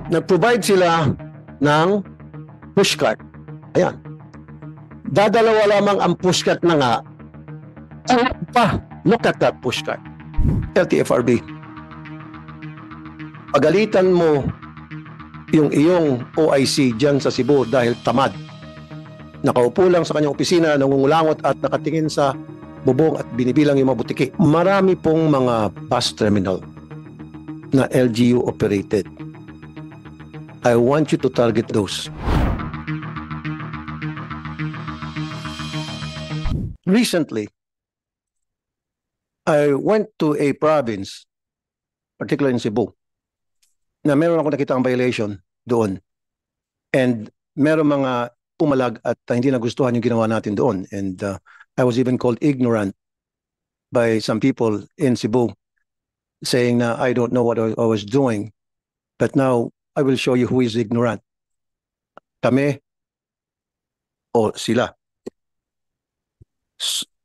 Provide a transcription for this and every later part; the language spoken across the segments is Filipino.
Nag-provide sila ng pushcart. Ayan. Dadalawa lamang ang pushcart na nga. Ano pa? Look at that pushcart. LTFRB. Pagalitan mo yung iyong OIC dyan sa Cebu dahil tamad. Nakaupo lang sa kanyang opisina, nangungulangot at nakatingin sa bubong at binibilang yung mga butiki. Marami pong mga bus terminal na LGU operated. I want you to target those. Recently, I went to a province, particularly in Cebu, na meron ako nakita ang violation doon. And meron mga pumalag at hindi nagustuhan yung ginawa natin doon. And I was even called ignorant by some people in Cebu, saying na I don't know what I was doing. But now, I will show you who is ignorant. Kami o sila.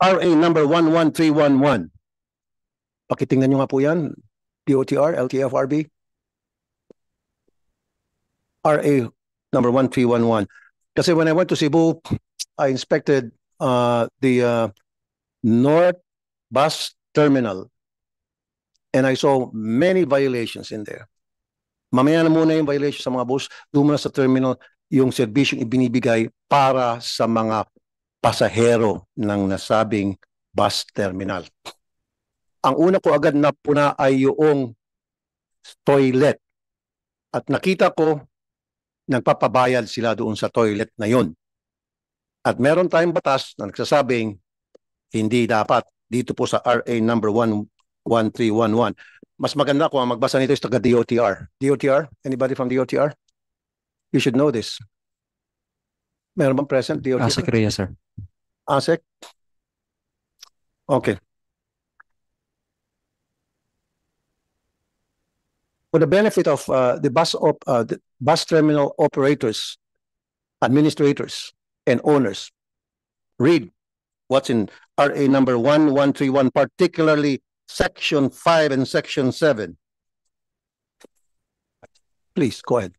RA number 11311. Pakitingnan nyo nga po yan. DOTR, LTFRB. RA number 1311. Kasi when I went to Cebu, I inspected the North Bus Terminal and I saw many violations in there. Mamaya na muna yung violation sa mga bus, doon muna sa terminal yung serbisyong ibinibigay para sa mga pasahero ng nasabing bus terminal. Ang una ko agad na puna ay yung toilet. At nakita ko, nagpapabayad sila doon sa toilet na yun. At meron tayong batas na nagsasabing hindi dapat dito po sa RA number 11311. Mas maganda kung ang magbasa nito is taga DOTR. DOTR? Anybody from DOTR? You should know this. Meron bang present DOTR? ASEC Reyes, sir. ASEC? Okay. For the benefit of the bus terminal operators, administrators, and owners, read what's in RA number 1131, particularly Section 5 and Section 7. Please, go ahead.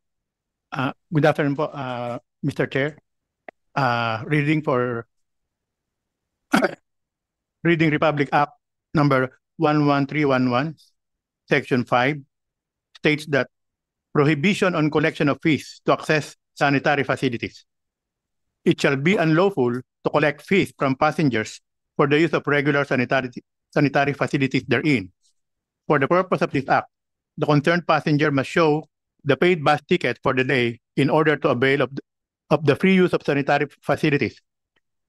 Good afternoon po, Mr. Chair. Reading Republic Act number 11311, Section 5, states that prohibition on collection of fees to access sanitary facilities. It shall be unlawful to collect fees from passengers for the use of regular sanitary facilities therein. For the purpose of this act, the concerned passenger must show the paid bus ticket for the day in order to avail of the free use of sanitary facilities,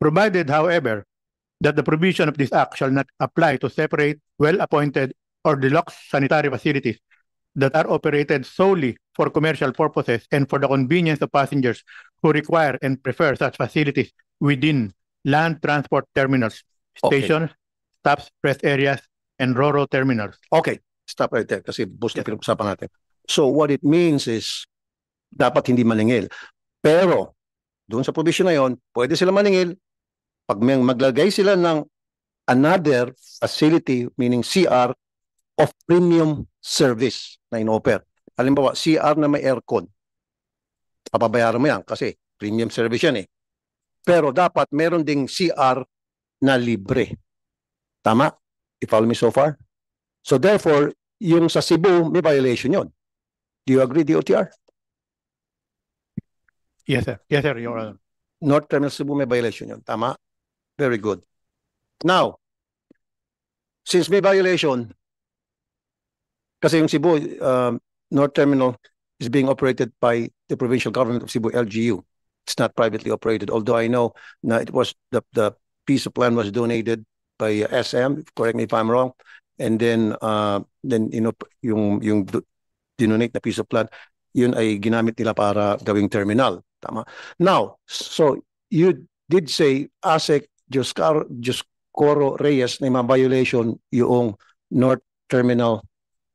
provided, however, that the provision of this act shall not apply to separate, well-appointed, or deluxe sanitary facilities that are operated solely for commercial purposes and for the convenience of passengers who require and prefer such facilities within land transport terminals, stations, stops, rest areas, and RoRo terminals. Okay, stop right there kasi bus na pinag-usapan natin. So what it means is dapat hindi maningil. Pero doon sa provision na yon, pwede sila maningil pag maglagay sila ng another facility, meaning CR, of premium service na in-offer. Halimbawa, CR na may aircon. Papabayaran mo yan kasi premium service yan eh. Pero dapat meron ding CR na libre. Tama? You follow me so far? So therefore, yung sa Cebu, may violation yon. Do you agree, DOTR? Yes, sir. Yes, sir, Your Honor. North Terminal Cebu, may violation yon. Tama? Very good. Now, since may violation, kasi yung Cebu, North Terminal is being operated by the provincial government of Cebu, LGU. It's not privately operated, although I know na it was the piece of land was donated by SM, correct me if I'm wrong, and then you know yung dinonate na piece of land, yun ay ginamit nila para gawing terminal. Tama? Now, so you did say ASEC Joscoro Reyes na mga violation yung North Terminal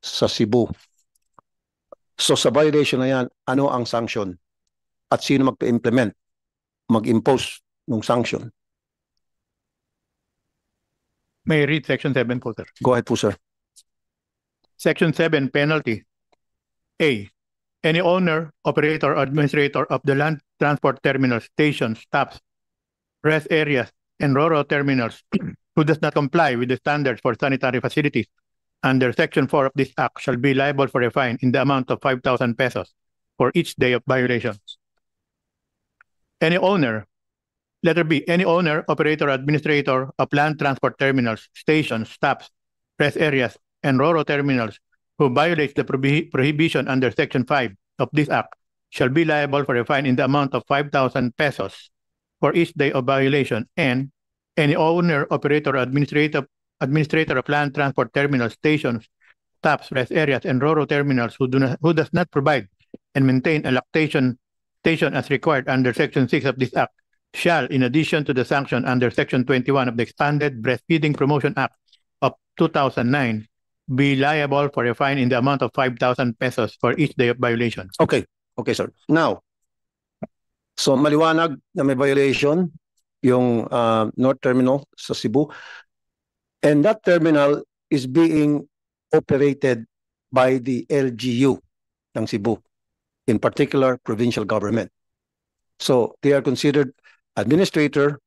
sa Cebu. So sa violation na yan, ano ang sanction? At sino mag-implement, mag-impose ng sanction? May I read Section 7 po, sir. Go ahead po, sir. Section 7, penalty. A. any owner, operator, or administrator of the land transport terminals, stations, stops, rest areas, and RoRo terminals who does not comply with the standards for sanitary facilities under Section 4 of this Act shall be liable for a fine in the amount of 5,000 pesos for each day of violations. Any owner, letter B, any owner, operator, administrator of land transport terminals, stations, stops, rest areas, and RoRo terminals who violates the prohibition under Section 5 of this Act shall be liable for a fine in the amount of 5,000 pesos for each day of violation, and any owner, operator, administrator of land transport terminals, stations, stops, rest areas, and RoRo terminals who does not provide and maintain a lactation station as required under Section 6 of this Act shall, in addition to the sanction under Section 21 of the Expanded Breastfeeding Promotion Act of 2009, be liable for a fine in the amount of 5,000 pesos for each day of violation. Okay. Okay, sir. Now, so maliwanag na may violation yung North Terminal sa Cebu. And that terminal is being operated by the LGU ng Cebu, in particular, provincial government. So they are considered administrator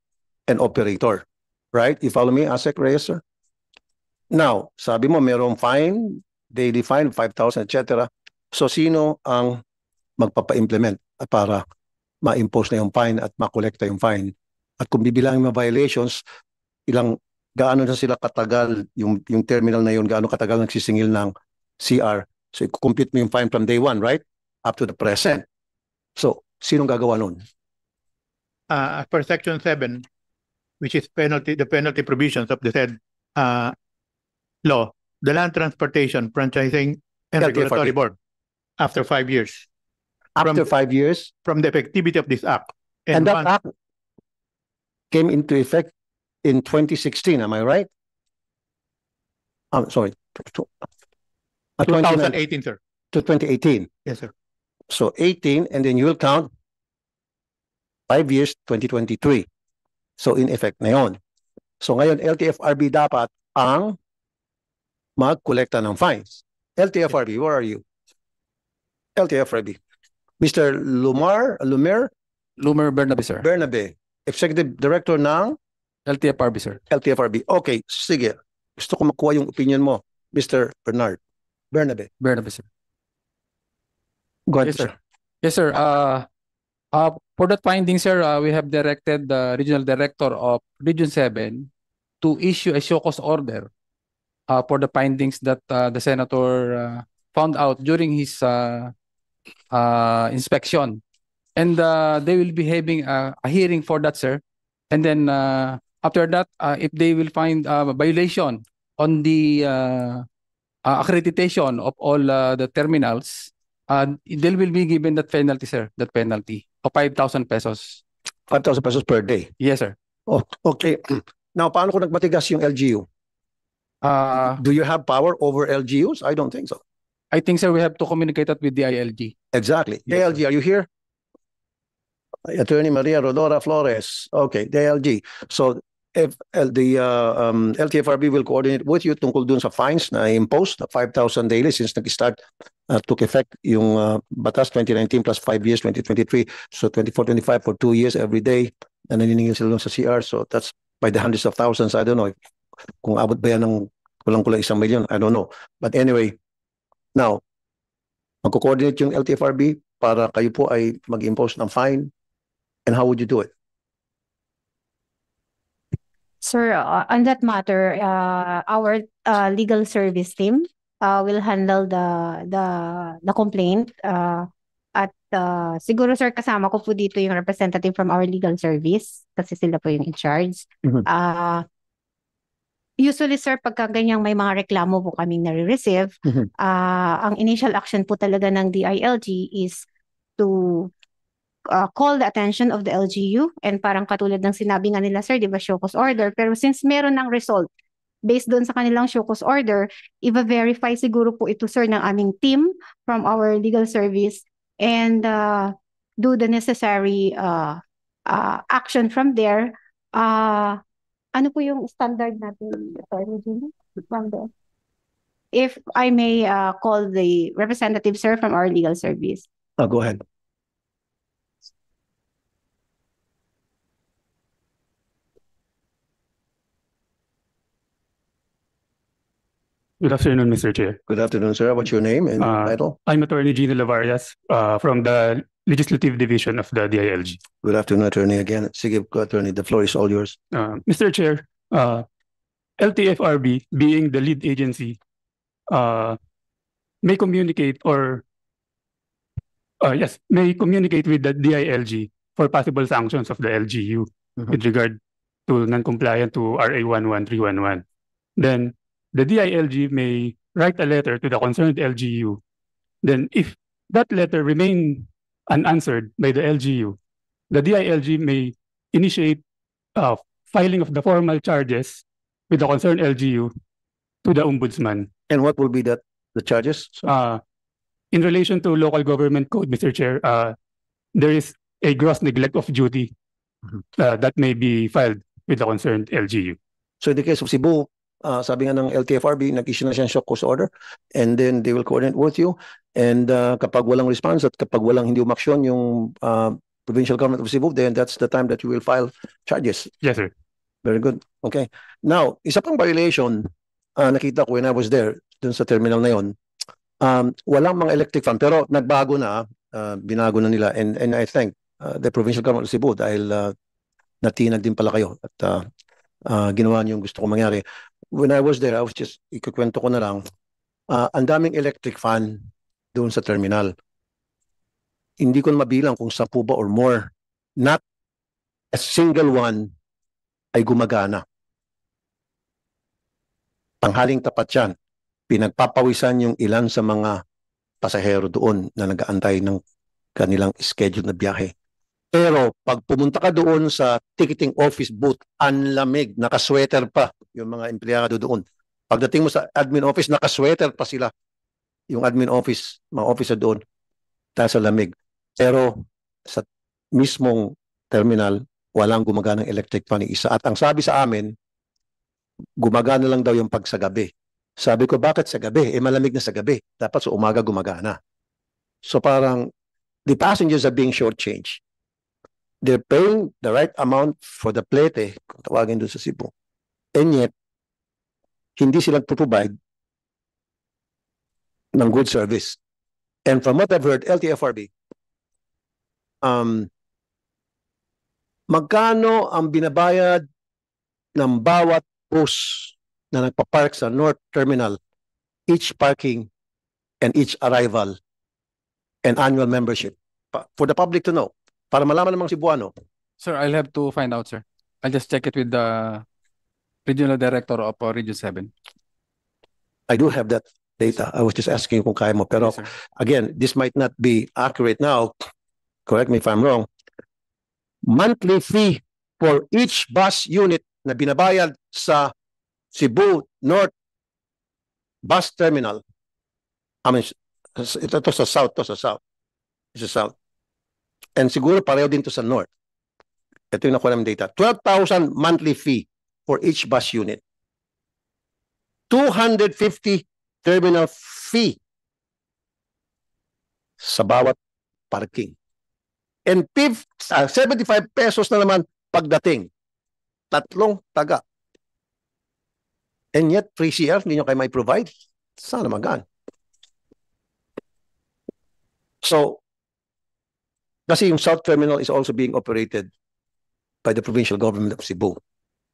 and operator, right? You follow me, Asek Reyes, sir? Now, sabi mo mayroong fine, daily fine, 5,000, etc. So sino ang magpapa-implement para ma-impose na yung fine at makolekta yung fine? At kung bibilangin mga violations, gaano na sila katagal yung terminal na yun, gaano katagal nagsisingil ng CR. So i-compute mo yung fine from day one, right? Up to the present. So, sinong gagawa nun? As per Section 7, which is the penalty provisions of the said law, the Land Transportation, Franchising, and Regulatory Board, after 5 years. After 5 years? From the effectivity of this Act. And that Act came into effect in 2016, am I right? Sorry. 2018, sir. To 2018. Yes, sir. So 18, and then you will count 5 years, 2023. So in effect na yun. So ngayon, LTFRB dapat ang mag-kolekta ng fines. LTFRB, where are you? LTFRB. Mr. Lumer Bernabe, sir. Bernabe, Executive Director ng LTFRB, sir. LTFRB. Okay, sige. Gusto ko makuha yung opinion mo, Mr. Bernabe, sir. Go ahead, Yes, sir. Yes, sir. For that finding, sir, we have directed the Regional Director of Region 7 to issue a show cause order for the findings that the Senator found out during his inspection. And they will be having a hearing for that, sir. And then after that, if they will find a violation on the accreditation of all the terminals, they will be given that penalty, sir, that penalty of 5,000 pesos. 5,000 pesos per day. Yes, sir. Oh, okay. Now, paano kung nagmatigas yung LGU? Do you have power over LGUs? I don't think so. I think, sir, we have to communicate that with the ILG. Exactly. Yes, DLG, are you here? Attorney Maria Rodora Flores. Okay, DLG. So, if the LTFRB will coordinate with you tungkol dun sa fines na imposed na 5,000 daily since nag-start took effect yung batas 2019 plus 5 years 2023, so 24-25 for 2 years every day na naniningil sila dun sa CR. So that's by the hundreds of thousands. I don't know kung abot ba yan ng kulang-kulang 1 million. I don't know. But anyway, now magko-coordinate yung LTFRB para kayo po ay mag-impose ng fine, and how would you do it? Sir, on that matter, our legal service team will handle the complaint. At siguro, sir, kasama ko po dito yung representative from our legal service kasi sila po yung in charge. Usually, sir, pagka ganyang may mga reklamo po kaming nare-receive, ang initial action po talaga ng DILG is to call the attention of the LGU, and parang katulad ng sinabi nga nila, sir, di ba, show cause order, pero since meron ng result based doon sa kanilang show cause order, i-verify siguro po ito, sir, ng aming team from our legal service and do the necessary action from there. Ano po yung standard natin, Attorney Gina? From there? if I may call the representative, sir, from our legal service. Go ahead. Good afternoon, Mr. Chair. Good afternoon, sir. What's your name and title? I'm Attorney Gino Lavarias from the Legislative Division of the DILG. Good afternoon, attorney again. Sige, attorney, the floor is all yours. Mr. Chair, LTFRB, being the lead agency, may communicate may communicate with the DILG for possible sanctions of the LGU with regard to non-compliant to RA 11311. Then the DILG may write a letter to the concerned LGU. Then if that letter remain unanswered by the LGU, the DILG may initiate filing of the formal charges with the concerned LGU to the Ombudsman. And what will be the charges? In relation to local government code, Mr. Chair, there is a gross neglect of duty that may be filed with the concerned LGU. So in the case of Cebu, sabi nga ng LTFRB, nag-issue na siyang shock cause order, and then they will coordinate with you. And kapag walang response at kapag walang hindi umaksyon yung provincial government of Cebu, then that's the time that you will file charges. Yes, sir. Very good. Okay. Now, isa pang violation, nakita ko when I was there, dun sa terminal na yon, walang mga electric fan, pero nagbago na, binago na nila. And I thank the provincial government of Cebu dahil natinag din pala kayo at ginawa niyo yung gusto ko mangyari. When I was there, I was just, ikukwento ko na lang, ang daming electric fan doon sa terminal. Hindi ko mabilang kung 10 ba or more. Not a single one ay gumagana. Tanghaling tapat yan. Pinagpapawisan yung ilan sa mga pasahero doon na nag-aantay ng kanilang schedule na biyahe. Pero pag pumunta ka doon sa ticketing office booth, ang lamig, nakasweater pa yung mga empleyado doon. Pagdating mo sa admin office, nakasweater pa sila. Yung admin office, mga officer doon, dahil sa lamig. Pero sa mismong terminal, walang gumaganang electric fan isa. At ang sabi sa amin, gumagana lang daw yung pag sa gabi. Sabi ko, bakit sa gabi? Malamig na sa gabi. Dapat sa umaga gumagana. So parang, the passengers are being shortchanged. They're paying the right amount for the plate, kung tawagin doon sa Cebu. And yet, hindi sila provide ng good service. And from what I've heard, LTFRB, magkano ang binabayad ng bawat bus na nagpa-park sa North Terminal, each parking and each arrival and annual membership? For the public to know. Para malaman namang Cebuano. Sir, I'll have to find out, sir. I'll just check it with the regional director of Region 7. I do have that data. I was just asking kung kaya mo. Pero Yes, sir. again, this might not be accurate now. Correct me if I'm wrong. Monthly fee for each bus unit na binabayad sa Cebu North Bus Terminal. I mean, ito sa South, Ito sa South. And siguro pareho din to sa North. Ito yung nakuha namin data. 12,000 monthly fee for each bus unit. 250 terminal fee sa bawat parking. And 75 pesos na naman pagdating. 3 taga. And yet, free CR, hindi nyo kayo may provide. Sana magaan. So, kasi yung South Terminal is also being operated by the provincial government of Cebu.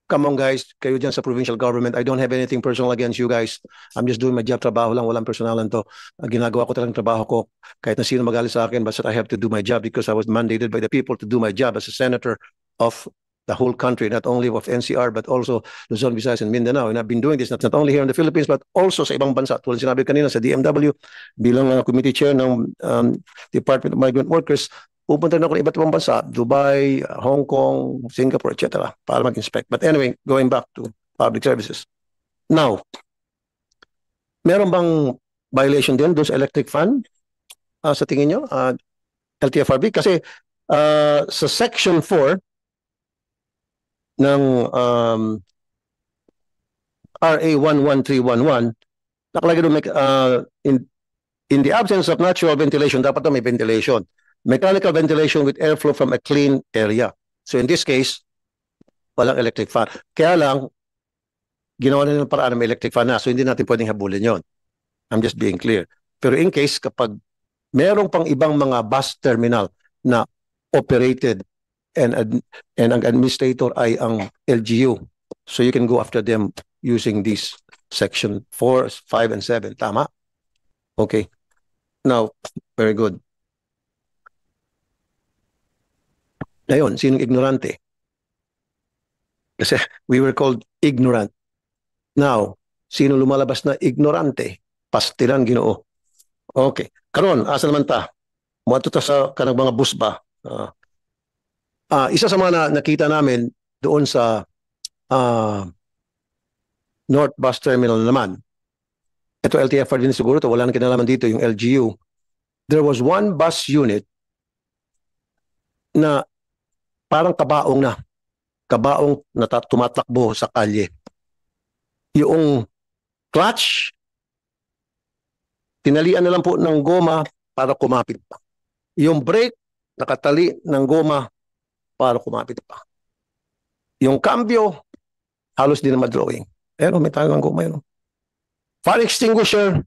Come on guys, kayo dyan sa provincial government, I don't have anything personal against you guys. I'm just doing my job, trabaho lang, walang personalan to. Ginagawa ko talagang trabaho ko, kahit na sino magalit sa akin, basta I have to do my job because I was mandated by the people to do my job as a senator of the whole country, not only of NCR, but also Luzon, Visayas, and Mindanao. And I've been doing this not only here in the Philippines, but also sa ibang bansa. Tulad sinabi kanina sa DMW, bilang committee chair ng Department of Migrant Workers, pupunta na ako ng iba't ibang bansa, Dubai, Hong Kong, Singapore, etc. para mag-inspect. But anyway, going back to public services. Now, meron bang violation din doon sa electric fan? Sa tingin nyo, LTFRB? Kasi sa Section 4 ng RA 11311, Nakalagay doon, in the absence of natural ventilation, dapat na may ventilation. Mechanical ventilation with airflow from a clean area. So in this case, walang electric fan. Kaya lang, ginawa na ng paraan na may electric fan na. So hindi natin pwedeng habulin yon. I'm just being clear. Pero in case, kapag merong pang ibang mga bus terminal na operated and ang administrator ay ang LGU, so you can go after them using this section 4, 5, and 7. Tama? Okay. Now, very good. Ngayon, sinong ignorante? Kasi we were called ignorant. Now, sino lumalabas na ignorante? Pastilan, Ginoo. Okay. Karon, asa naman ta? Muadto ta sa kanang mga bus ba? Isa sa mga nakita namin doon sa North Bus Terminal naman. Ito LTFR din siguro to, wala nang kinalaman dito yung LGU. There was one bus unit na parang kabaong na tumatakbo sa kalye. Yung clutch, tinalian na lang po ng goma para kumapit pa. Yung brake, nakatali ng goma para kumapit pa. Yung cambio, halos din na madrawing. Pero may tali ng goma yun. Fire extinguisher.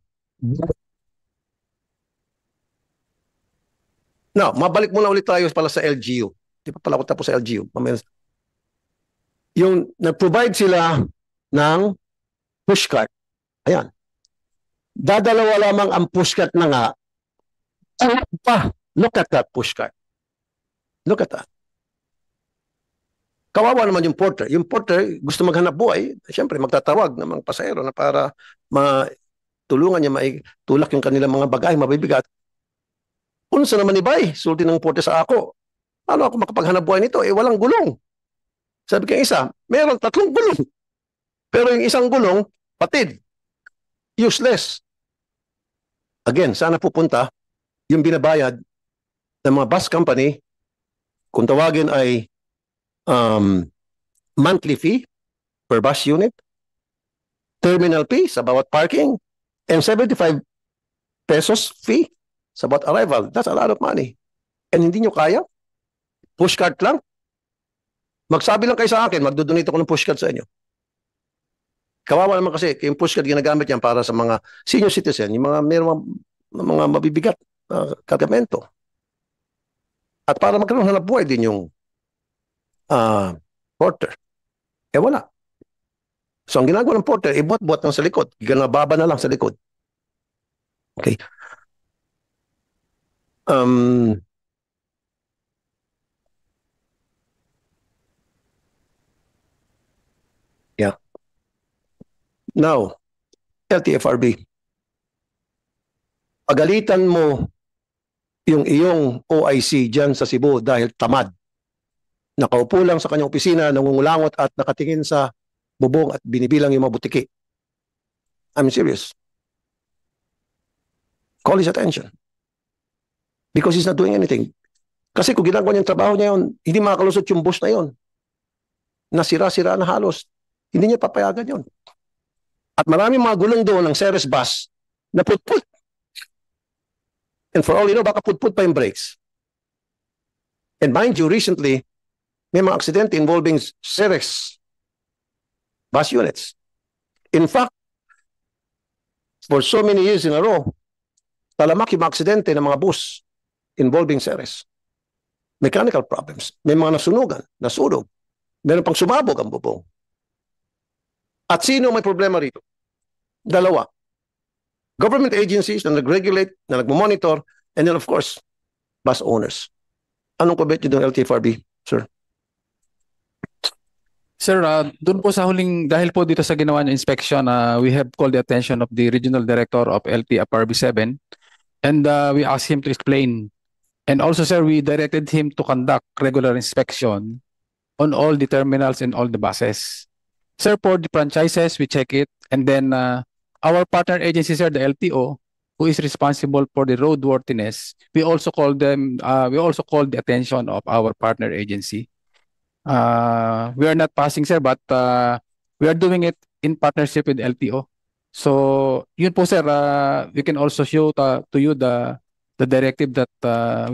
Now, mabalik muna ulit tayo pala sa LGU. Di pa pala ako tapos sa LGU. Yung nag-provide sila ng pushcart. Ayan. Dadalawa lamang ang pushcart na nga. Look at that pushcart. Look at that. Kawawa naman yung porter. Yung porter gusto maghanap buhay. Siyempre, magtatawag ng mga pasahero na para matulungan niya maitulak yung kanilang mga bagay, mabibigat. Unsa naman ibay? Sulti ng porter sa ako. Paano ako makapaghanap buhay nito? Walang gulong. Sabi kang isa, meron 3 gulong. Pero yung isang gulong, patid. Useless. Again, sana pupunta yung binabayad ng mga bus company, kung tawagin ay monthly fee per bus unit, terminal fee sa bawat parking, and 75 pesos fee sa bawat arrival. That's a lot of money. And hindi nyo kaya? Pushcart lang? Magsabi lang kayo sa akin, magdodonate ako ng pushcart sa inyo. Kawawa naman kasi, yung pushcart ginagamit yan para sa mga senior citizen, yung mga mabibigat kargamento. At para magkaroon hanap buhay din yung porter. Wala. So ang ginagawa ng porter, buhat-buhat lang sa likod. Ginababa na lang sa likod. Okay. Yeah. Now, LTFRB. Pagalitan mo yung iyong OIC dyan sa Cebu dahil tamad. Nakaupo lang sa kanyang opisina, nangungulangot at nakatingin sa bubong at binibilang yung mga butiki. I'm serious. Call his attention. Because he's not doing anything. Kasi kung ginagawa niya yung trabaho niya yun, hindi makakalusot yung bus na yun. Nasira-sira na halos. Hindi niya papayagan yun. At maraming mga gulong doon ng Ceres bus na put-put. And for all you know, baka put-put pa yung brakes. And mind you, recently, may mga aksidente involving Ceres bus units. In fact, for so many years in a row, talamak yung mga aksidente ng mga bus involving Ceres. Mechanical problems. May mga nasunugan, nasunog. Meron pang sumabog ang bubong. At sino may problema rito? Dalawa. Government agencies na nag-regulate, na nag-monitor, and then of course, bus owners. Anong comment nyo ng LTFRB, sir? Sir, doon po sa huling, dahil po dito sa ginawa niya inspection, we have called the attention of the Regional Director of LTFRB 7 and we asked him to explain. And also, sir, we directed him to conduct regular inspection on all the terminals and all the buses. Sir, for the franchises, we check it. And then our partner agency, sir, the LTO, who is responsible for the roadworthiness, we also call them, we also call the attention of our partner agency. We are not passing, sir, but we are doing it in partnership with LTO. So, yun po sir, we can also show to you the directive that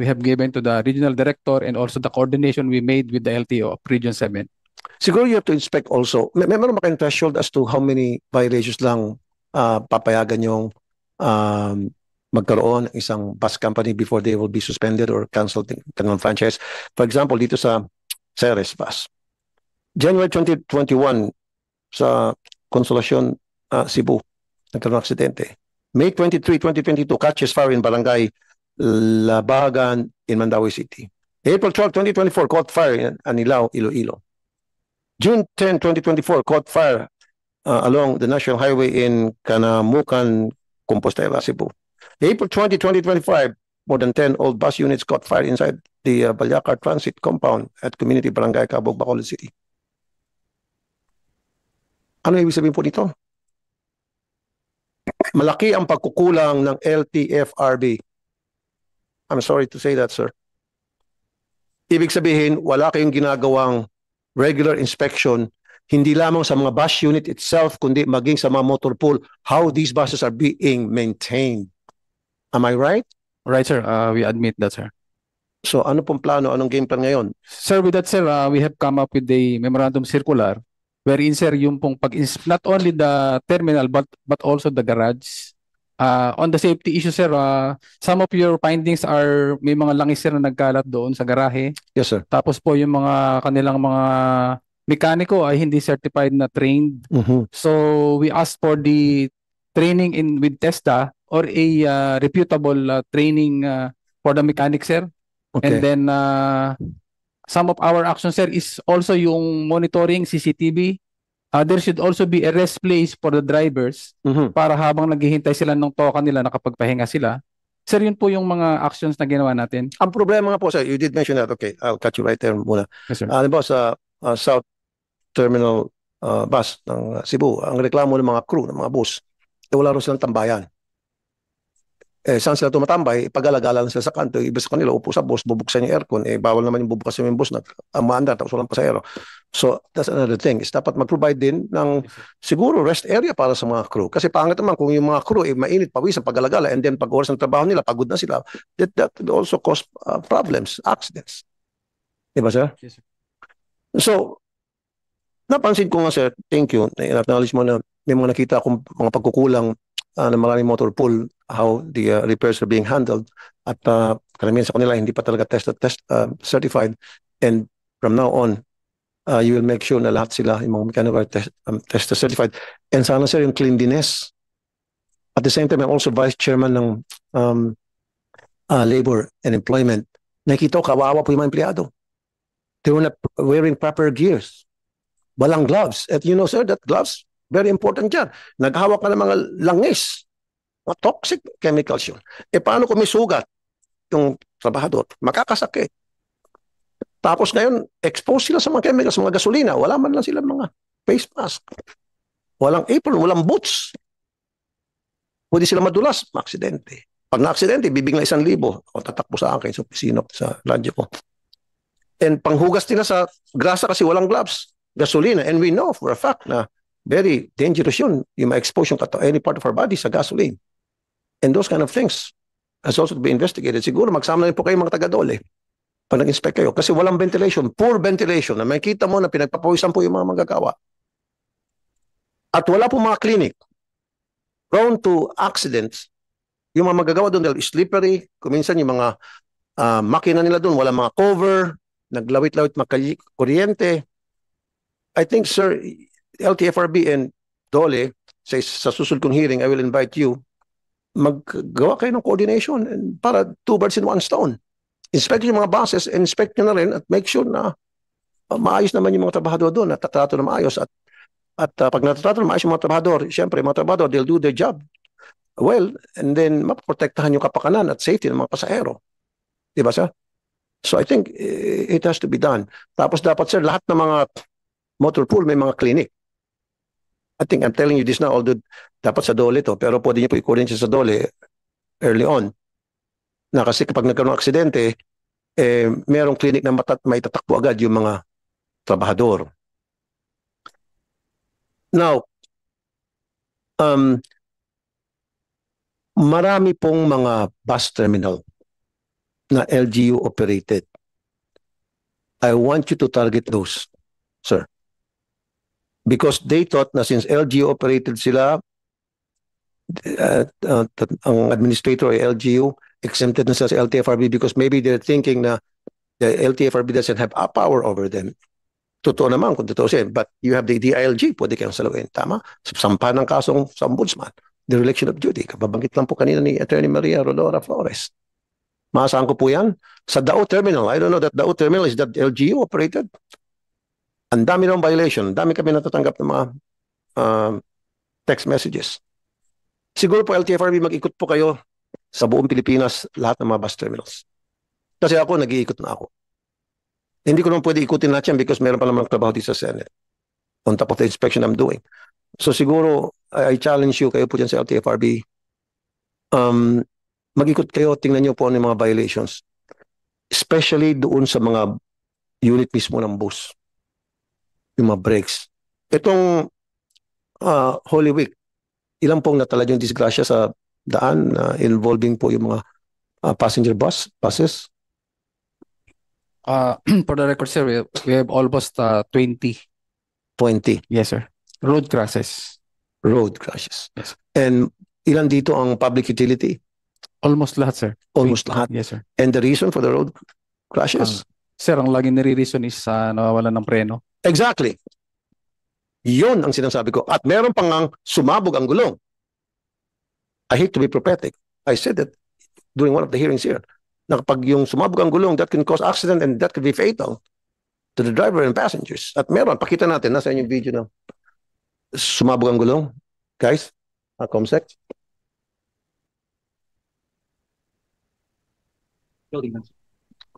we have given to the regional director and also the coordination we made with the LTO of Region 7. Siguro you have to inspect also. Meron ba kayong threshold as to how many violations lang papayagan yung magkaroon ng isang bus company before they will be suspended or canceled ng franchise? For example, dito sa Ceres Bus. January 2021 sa Consolacion, Cebu, nagkaroon ng aksidente. May 23, 2022, catches fire in Barangay Labagan in Mandawi City. April 12, 2024, caught fire in Anilao, Iloilo. June 10, 2024, caught fire along the National Highway in Canamucan, Compostela, Cebu. April 20, 2025, more than 10 old bus units caught fire inside the Balyacar Transit compound at Community Barangay Cabog, Bacolod City. Ano ibig sabihin po nito? Malaki ang pagkukulang ng LTFRB. I'm sorry to say that, sir. Ibig sabihin, wala kayong ginagawang regular inspection, hindi lamang sa mga bus unit itself, kundi maging sa mga motor pool, how these buses are being maintained. Am I right? Right sir, we admit that sir. So ano pong plano? Anong game plan ngayon? Sir, with that sir, we have come up with a memorandum circular wherein sir yung pong not only the terminal but also the garage. On the safety issue sir, some of your findings are may mga langis sir na nagkalat doon sa garahe. Yes, sir. Tapos po yung mga kanilang mga mekaniko ay hindi certified na trained. So we asked for the training with TESDA or a reputable training for the mechanic sir. Okay. And then some of our action sir is also yung monitoring CCTV. There should also be a rest place for the drivers para habang naghihintay sila ng toka nila nakapagpahinga sila. Sir, yun po yung mga actions na ginawa natin. Ang problema nga po, sir, you did mention that. Okay, I'll cut you right there muna. Yes, sir. Ano ba sa South Terminal bus ng Cebu, ang reklamo ng mga crew, ng mga bus, wala rin silang tambayan. Saan sila tumatambay, pag-alagala lang sila sa kanto, iba sa kanila, upo sa bus, bubuksan yung aircon, bawal naman yung bubuksan yung bus na maandar, tapos walang pasahero. So, that's another thing. Is dapat mag-provide din ng siguro rest area para sa mga crew. Kasi pangit naman kung yung mga crew mainit, pawisan, pag-alagala, and then pag oras ng trabaho nila, pagod na sila, that would also cause problems, accidents. Diba, sir? Yes, sir. So, napansin ko nga, sir, thank you, na-acknowledge mo na may mga nakita akong mga pagkukulang ng maraming motor pool, how the repairs are being handled, at karamihan sa kanila hindi pa talaga certified, and from now on you will make sure na lahat sila yung mga mechanical test certified, and sana sir yung cleanliness. At the same time, I'm also vice chairman ng labor and employment. Nakita ko kawawa po yung mga empleyado. They were not wearing proper gears, walang gloves, at you know sir, that gloves very important dyan. Naghawak ka ng mga langis, mga toxic chemicals yun. Paano kung may sugat yung trabahador? Makakasakit. Tapos ngayon, expose sila sa mga chemicals, mga gasolina. Wala man lang sila mga face mask. Walang apron, walang boots. Pwede sila madulas, maaksidente. Pag na-aksidente, bibigyan 1,000. O tatakbo sa akin sa opisina, sa radyo ko. And panghugas nila sa grasa kasi walang gloves, gasolina. And we know for a fact na very dangerous yun, yung ma-expose yung any part of our body sa gasoline. And those kind of things has also to be investigated. Siguro magsama na rin po kayo mga taga-dole pag nag-inspect kayo. Kasi walang ventilation, poor ventilation, na makikita mo na pinagpapawisan po yung mga manggagawa. At wala po mga clinic prone to accidents. Yung mga manggagawa doon dahil slippery, kuminsan yung mga makina nila doon, wala mga cover, naglawit-lawit kuryente. I think, sir, LTFRB and DOLE, sa susunod kong hearing, I will invite you, maggawa kayo ng coordination para 2 birds in 1 stone. Inspect yung mga buses, inspect nyo na rin at make sure na maayos naman yung mga trabahador doon, natatrato na maayos. At pag natatrato na maayos yung mga trabahador, syempre, mga trabahador, they'll do their job well, and then mapoprotektahan yung kapakanan at safety ng mga pasahero. Diba, sir? So I think it has to be done. Tapos dapat, sir, lahat ng mga motor pool may mga clinic. I think I'm telling you this now, although dapat sa DOLE to, pero pwede niyo po i-coordinate sa DOLE early on. Na kasi kapag nagkaroon ng aksidente, merong clinic na may tatakbo agad yung mga trabahador. Now, Um, marami pong mga bus terminal na LGU operated. I want you to target those, sir. Because they thought na since LGU operated sila, ang administrator ay LGU, exempted na sila sa LTFRB because maybe they're thinking na the LTFRB doesn't have a power over them. Totoo naman kung totoo siya. But you have the DILG, pwede kayong salawin. Tama? Sampa ng kasong sa ombudsman. The election of duty. Kababanggit lang po kanina ni Attorney Maria Rodora Flores. Maasahan ko po yan. Sa Dao Terminal, I don't know that Dao Terminal is that LGU operated. Ang dami ng violation. Ang dami kami natatanggap ng mga text messages. Siguro po LTFRB mag-ikot po kayo sa buong Pilipinas, lahat ng mga bus terminals. Kasi ako, nag-iikot na ako. Hindi ko naman pwede ikutin lahat yan because meron pa naman trabaho dito sa Senate on top of the inspection I'm doing. So siguro, I challenge you, kayo po dyan sa LTFRB, mag-ikot kayo, tingnan nyo po ano yung mga violations. Especially doon sa mga unit mismo ng bus. Yung mga brakes. Itong Holy Week, ilang pong natalad yung disgrasya sa daan involving po yung mga passenger buses? For the record, sir, we have almost 20. 20 Yes, sir. Road crashes. road crashes. Yes. And ilan dito ang public utility? Almost lahat, sir. Almost lahat. Yes, sir. And the reason for the road crashes? Sir, ang laging nire-reason is nawawalan ng preno. Exactly. Yun ang sinasabi ko. At meron pang ang sumabog ang gulong. I hate to be prophetic. I said that during one of the hearings here. Na kapag yung sumabog ang gulong, that can cause accident and that could be fatal to the driver and passengers. At meron, pakita natin, nasa inyong video na sumabog ang gulong. Guys, Comsec.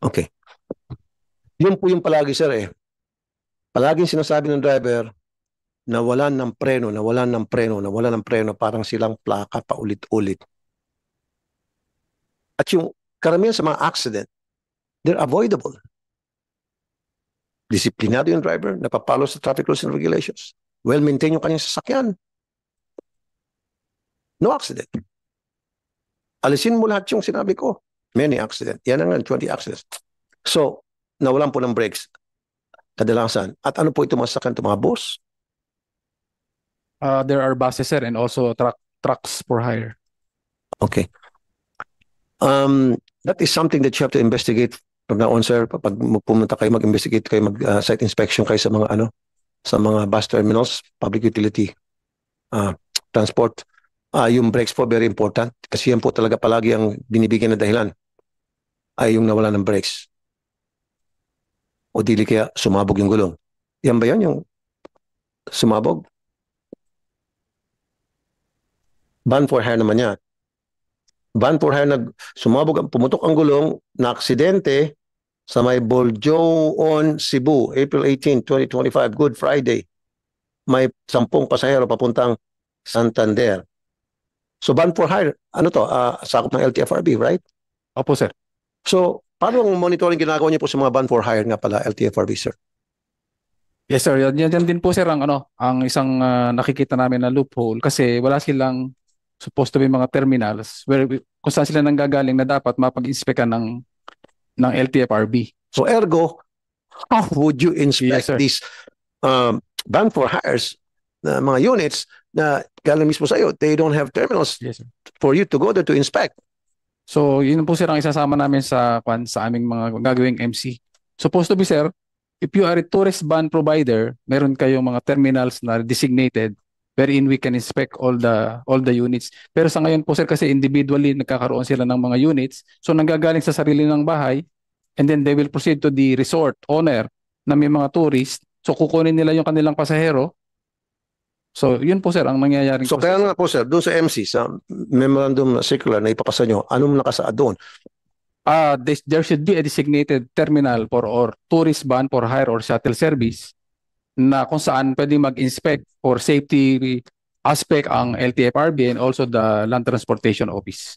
Okay. Yun po yung palagi, sir, eh. Palaging sinasabi ng driver, nawalan ng preno, nawalan ng preno, nawalan ng preno, parang silang plaka paulit-ulit. At yung karamihan sa mga accident, they're avoidable. Disiplinado yung driver, napapalo sa traffic rules and regulations. Well-maintain yung kanyang sasakyan. No accident. Alisin mo lahat yung sinabi ko. Many accident. Yan ang 20 accidents. So, nawalan po ng brakes. Kadalasan. At ano po ito mga sasakyan, ito mga bus? There are buses, sir, and also trucks for hire. Okay. That is something that you have to investigate from now on, sir. Pag pumunta kayo, mag-investigate kayo, mag-site inspection kayo sa mga sa mga bus terminals, public utility transport. Yung brakes po, very important. Kasi yan po talaga palagi ang binibigyan na dahilan ay yung nawala ng brakes. O dili kaya sumabog yung gulong. Yan ba yan yung sumabog? Ban for hire naman yan. Ban for hire, sumabog, pumutok ang gulong, na aksidente sa may Boljoon, Cebu, April 18, 2025, Good Friday. May 10 pasahero papuntang Santander. So ban for hire, ano to? Sakop ng LTFRB, right? Opo, sir. So, paano ang monitoring ginagawa niyo po sa mga ban for hire nga pala, LTFRB, sir? Yes, sir. Yan din po, sir, ang isang nakikita namin na loophole kasi wala silang supposed to be mga terminals where kung saan sila nanggagaling na dapat mapag-inspekan ng LTFRB. So ergo, how would you inspect Yes, sir. these ban for hires na mga units na galing mismo sa iyo? They don't have terminals Yes, sir. for you to go there to inspect. So, yun po, sir, ang isasama namin sa aming mga gagawing MC. Supposed to be, sir, if you are a tourist van provider, meron kayong mga terminals na designated wherein we can inspect all the units. Pero sa ngayon po, sir, kasi individually nagkakaroon sila ng mga units. So, nanggagaling sa sarili ng bahay and then they will proceed to the resort owner na may mga tourist. So, kukunin nila yung kanilang pasahero. So, yun po, sir, ang nangyayari. So kaya nga po, sir, doon sa MC, sa memorandum circular na ipapasa nyo, anong nakasaad doon? There should be a designated terminal or tourist van for hire or shuttle service na kung saan pwede mag-inspect for safety aspect ang LTFRB and also the Land Transportation Office.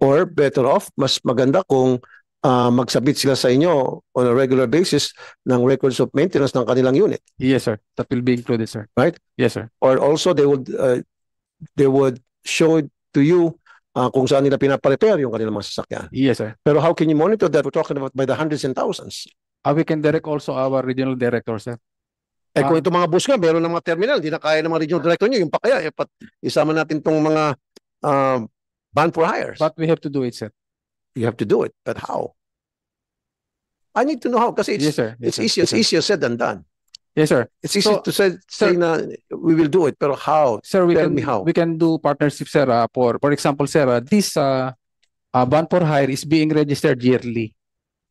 Or better off, mas maganda kung magsabit sila sa inyo on a regular basis ng records of maintenance ng kanilang unit. Yes, sir. That will be included, sir. Right? Yes, sir. Or also they would show it to you kung saan nila pinaparepair yung kanilang mga sasakyan. Yes, sir. Pero how can you monitor that? We're talking about by the hundreds and thousands. We can direct also our regional director, sir. Kung itong mga bus nga, meron ng mga terminal, hindi na kaya ng mga regional director nyo, yung pa kaya, isama natin itong mga van for hires. But we have to do it, sir. You have to do it. But how? I need to know how, kasi Yes, sir. Yes, sir. it's Yes, sir. easier said than done. Yes, sir. It's easy So, to say sir- na we will do it, pero how? Sir, Tell me how. we can do partnership, sir. For example, sir, this van for hire is being registered yearly.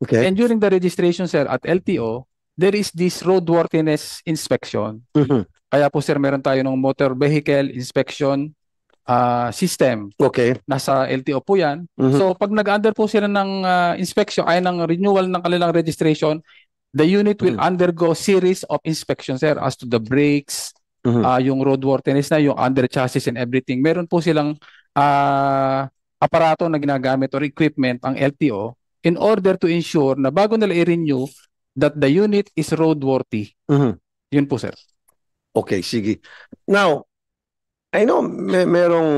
Okay. And during the registration, sir, at LTO, there is this roadworthiness inspection. Mhm. Kaya po, sir, meron tayo ng motor vehicle inspection system. Okay. Nasa LTO po yan. Mhm. So, pag nag-under po sila ng inspection, ay ng renewal ng kanilang registration, the unit will undergo series of inspections, sir, as to the brakes, Mhm. yung roadworthiness na, yung under chassis and everything. Meron po silang aparato na ginagamit or equipment ang LTO in order to ensure na bago nila i-renew that the unit is roadworthy. Mhm. Yun po, sir. Okay, sige. Now, I know merong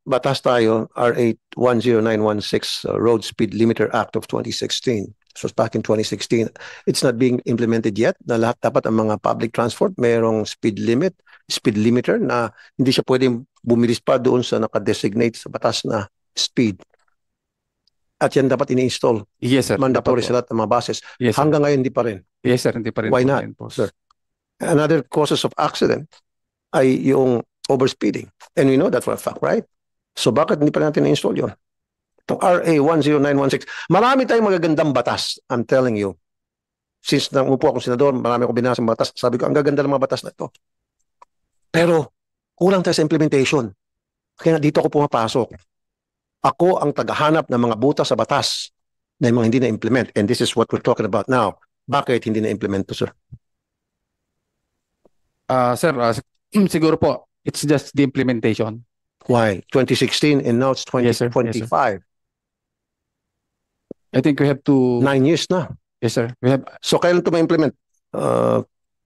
batas tayo, RA 10916, Road Speed Limiter Act of 2016. So back in 2016, it's not being implemented yet na lahat dapat ang mga public transport merong speed limiter na hindi siya pwedeng bumilis pa doon sa naka-designate sa batas na speed. At yan dapat ini-install. Yes, sir. Mandatory Dapat po. sa lahat ng mga buses. Yes, sir. Hanggang ngayon, hindi pa rin. Yes, sir. Hindi pa rin Why po not, na-enforce. sir? Another causes of accident ay yung overspeeding. And we know that for a fact, right? So bakit hindi pa natin na-install yun? Itong RA 10916. Marami tayong magagandang batas. I'm telling you. Since nangupo akong senador, marami akong binasa ng batas. Sabi ko, ang gaganda ng mga batas na ito. Pero kulang tayo sa implementation. Kaya dito ako pumapasok. Ako ang tagahanap ng mga butas sa batas na yung mga hindi na-implement. And this is what we're talking about now. Bakit hindi na-implement to, sir? Sir, siguro po, it's just the implementation. Why? 2016 and now it's Yes, sir. 2025. I think we have to... 9 years na. Yes, sir. We have... So kailan ito ma-implement?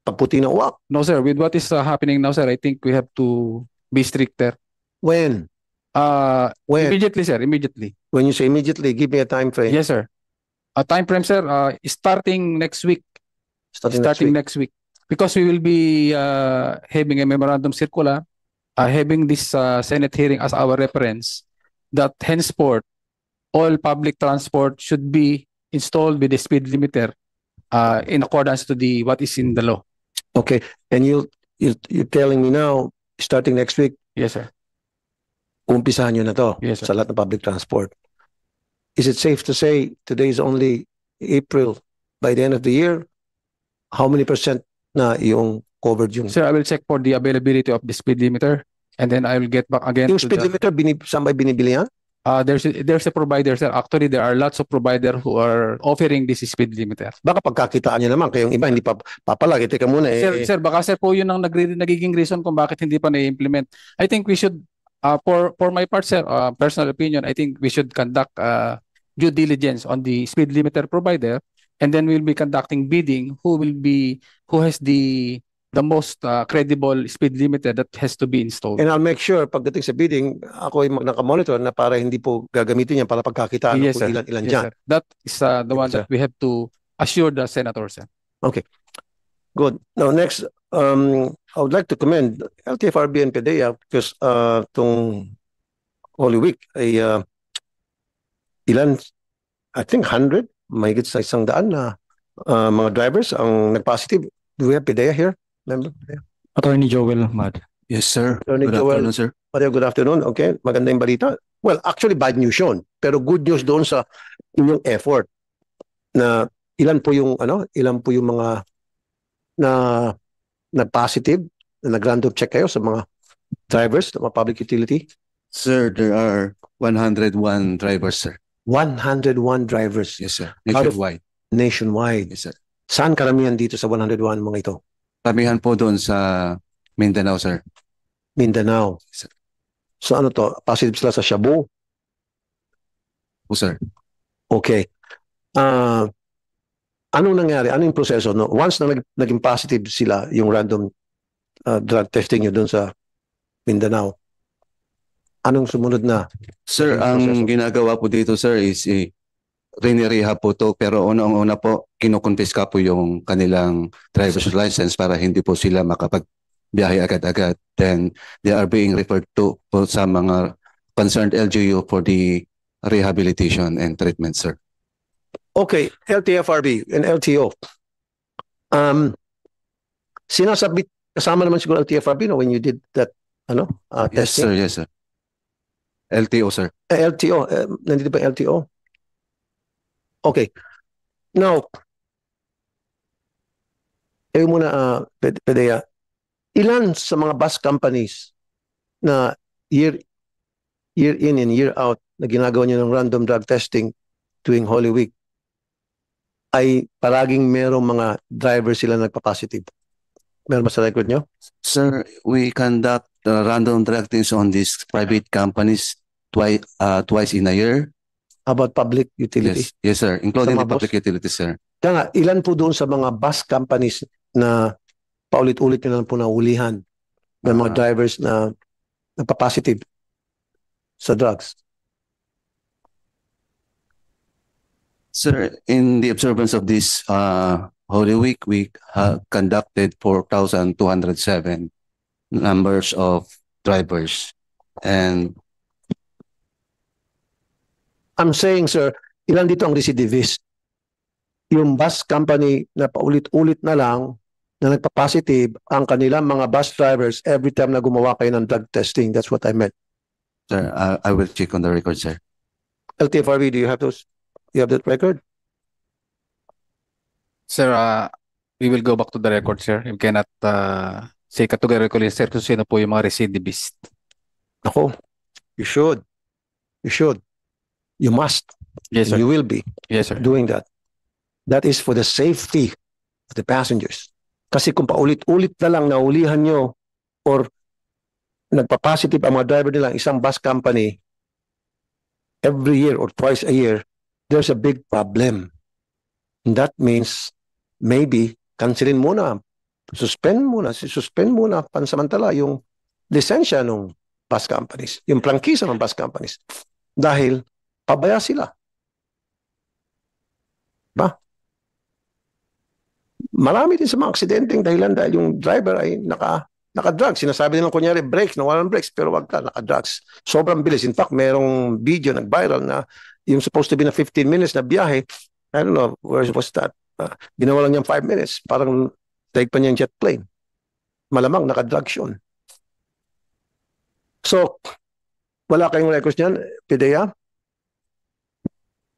Pagputi ng uwak. No, sir. With what is happening now, sir, I think we have to be stricter. When? When? Immediately, sir. Immediately. When you say immediately, give me a time frame. Yes, sir. A time frame, sir, starting next week. Starting Next week. Because we will be having a memorandum circular, having this Senate hearing as our reference, that henceforth, all public transport should be installed with the speed limiter in accordance to what is in the law. Okay. And you're telling me now, starting next week, Yes, sir. umpisahan nyo na to Yes, sir. sa lahat ng public transport. Is it safe to say today is only April, by the end of the year, how many % na yung covered yung... Sir, I will check for the availability of the speed limiter, and then I will get back again Yung to speed limiter, saan ba binibili yan? there's a provider, sir. Actually, there are lots of providers who are offering this speed limiter. Baka pagkakitaan nyo naman, kayong iba hindi pa papalag. Teka muna Sir, baka sir po yun ang nagiging reason kung bakit hindi pa na-implement. I think we should, for my part, sir, personal opinion, I think we should conduct due diligence on the speed limiter provider, and then we'll be conducting bidding who has the most credible speed limiter that has to be installed. And I'll make sure, pagdating sa bidding, ako ay nakamonitor na para hindi po gagamitin yan para pagkakitaan Yes, kung sir. ilan-ilan Yes, dyan. sir. That is the one sir. that we have to assure the senator, sir. Good. Now, next, I would like to commend LTFRB and PDEA because itong Holy Week ay I think 100, mahigit sa 100 na mga drivers ang nag-positive. Do we have PDEA here? Member? Attorney Joel Mad. Yes, sir. Attorney Good Joel. afternoon, sir. Mario, good afternoon. Okay, maganda yung balita. Well, actually bad news yun. Pero good news doon sa inyong effort na ilan po yung mga na positive na nag-random check kayo sa mga drivers ng mga public utility? Sir, there are 101 drivers, sir. 101 drivers Yes, sir. Out of- Nationwide. nationwide. Yes, sir. Saan karamihan dito sa 101 mga ito? Kamihan po doon sa Mindanao, sir. Mindanao. Yes, sir. So ano to? Positive sila sa Shabu? Po, sir. Okay. Anong nangyari? Anong proseso? No? Once na naging positive sila, yung random drug testing nyo doon sa Mindanao, anong sumunod na? Sir, Yung ang proseso. ginagawa po dito, sir, is rinirehab po to, pero unang-una po, kinukonfiska po yung kanilang driver's license para hindi po sila makapagbiyahe agad-agad. Then, they are being referred to po sa mga concerned LGU for the rehabilitation and treatment, sir. Okay, LTFRB and LTO. Sinasabit, kasama naman siguro LTFRB no, when you did that Yes, sir, testing? yes, sir. LTO, sir. LTO, nandito ba LTO? Okay. Now, muna, Pedea, ilan sa mga bus companies na year in and year out na ginagawa nyo ng random drug testing tuwing Holy Week ay palaging merong mga driver sila nagpa-positive? Meron ba sa record nyo? Sir, we conduct random drug tests on these private companies twice in a year. How about public utility? Yes, sir. Including Sa the mga public utilities, sir. Kaya nga, ilan po doon sa mga bus companies na paulit-ulit nyo lang po naulihan ng mga drivers na nagpa-positive sa drugs? Sir, in the observance of this Holy Week, we conducted 4,207 numbers of drivers. And I'm saying, sir, ilan dito ang recidivist? Yung bus company na paulit-ulit na lang na nagpa-positive ang kanilang mga bus drivers every time na gumawa kayo ng drug testing. That's what I meant. sir, I will check on the record, sir. LTFRB, do you have those? You have that record? Sir, we will go back to the record, sir. We cannot say categorically, sir, kung sino po yung mga recidivist. Ako, you should. You should. You must. Yes, sir. You will be Yes, sir. doing that. That is for the safety of the passengers. Kasi kung paulit-ulit na lang naulihan nyo or nagpa-positive ang mga driver nila isang bus company every year or twice a year, there's a big problem. And that means maybe cancelin muna, suspend muna pansamantala yung lisensya ng bus companies, yung prangkisa ng bus companies. Dahil pabaya sila. Ba? Marami din sa mga aksidenteng dahilan dahil yung driver ay naka-drugs. Sinasabi nilang kunyari brakes, nawalan ng brakes, pero wag ka, naka-drugs. Sobrang bilis. In fact, merong video nag-viral na yung supposed to be na 15 minutes na biyahe, I don't know, where was that? Ginawa lang niyang 5 minutes. Parang daig pa niyang jet plane. Malamang naka-drugs yun. So, wala kayong records niyan, PDEA?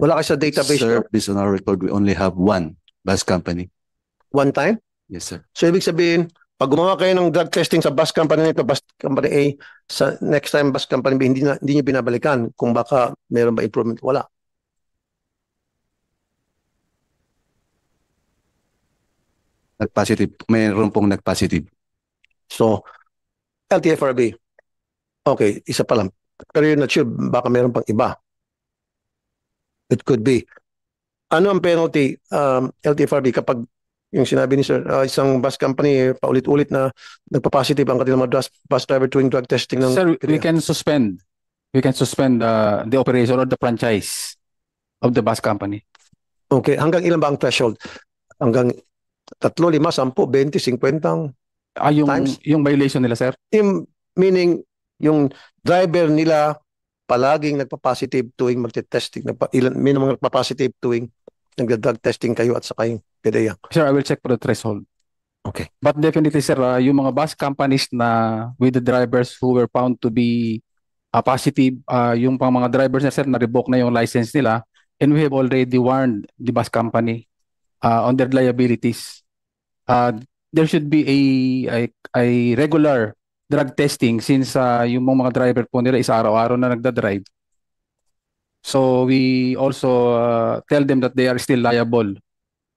Wala kayo sa database Sir, niyo? based on our record, we only have one bus company. One time? Yes, sir. So, ibig sabihin, pag gumawa kayo ng drug testing sa bus company nito, bus company A, sa next time bus company B, hindi niyo binabalikan kung baka meron ba improvement. Wala. Nag-positive. Mayroon pong nag-positive. So, LTFRB. Okay, isa pa lang. Pero you're not sure, baka meron pang iba. It could be. Ano ang penalty, LTFRB, kapag yung sinabi ni Sir, isang bus company, paulit-ulit na nagpa-positive ang kanilang mga bus driver tuwing drug testing ng... Sir, we can suspend. We can suspend the operation or the franchise of the bus company. Okay, hanggang ilan ba ang threshold? Hanggang 3, 5, 10, 20, 50? Times? Yung violation nila, sir? Meaning, yung driver nila palaging nagpa-positive tuwing magte-testing. May mga nagpa-positive tuwing nagda-drug testing kayo at saka yung PDEA. Sir, I will check for the threshold. Okay. But definitely, sir, yung mga bus companies na with the drivers who were found to be positive, yung pang mga drivers na, sir, na-revoke na yung license nila, and we have already warned the bus company on their liabilities. There should be a regular drug testing since yung mga driver po nila is araw-araw na nagda-drive. So we also tell them that they are still liable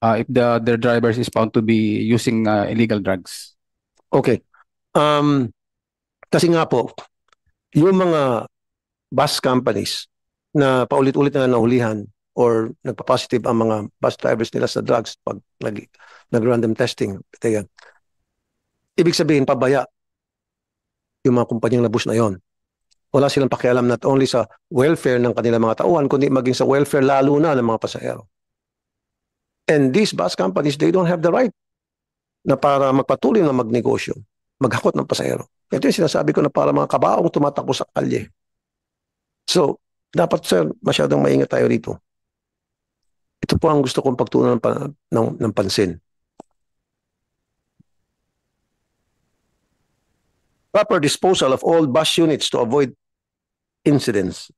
if their drivers is found to be using illegal drugs. Okay. Kasi nga po, yung mga bus companies na paulit-ulit na nahulihan or nagpa-positive ang mga bus drivers nila sa drugs pag nag-random testing. Kaya, ibig sabihin, pabaya yung mga kumpanyang labus na yon. Wala silang pakialam not only sa welfare ng kanilang mga tauhan, kundi maging sa welfare lalo na ng mga pasahero. And these bus companies, they don't have the right na para magpatuloy na magnegosyo, maghakot ng pasahero. Ito yung sinasabi ko na para mga kabaong tumatakbo sa kalye. So, dapat sir, masyadong maingat tayo dito. Ito po ang gusto kong pagtuunan ng pansin. Proper disposal of all bus units to avoid incidents.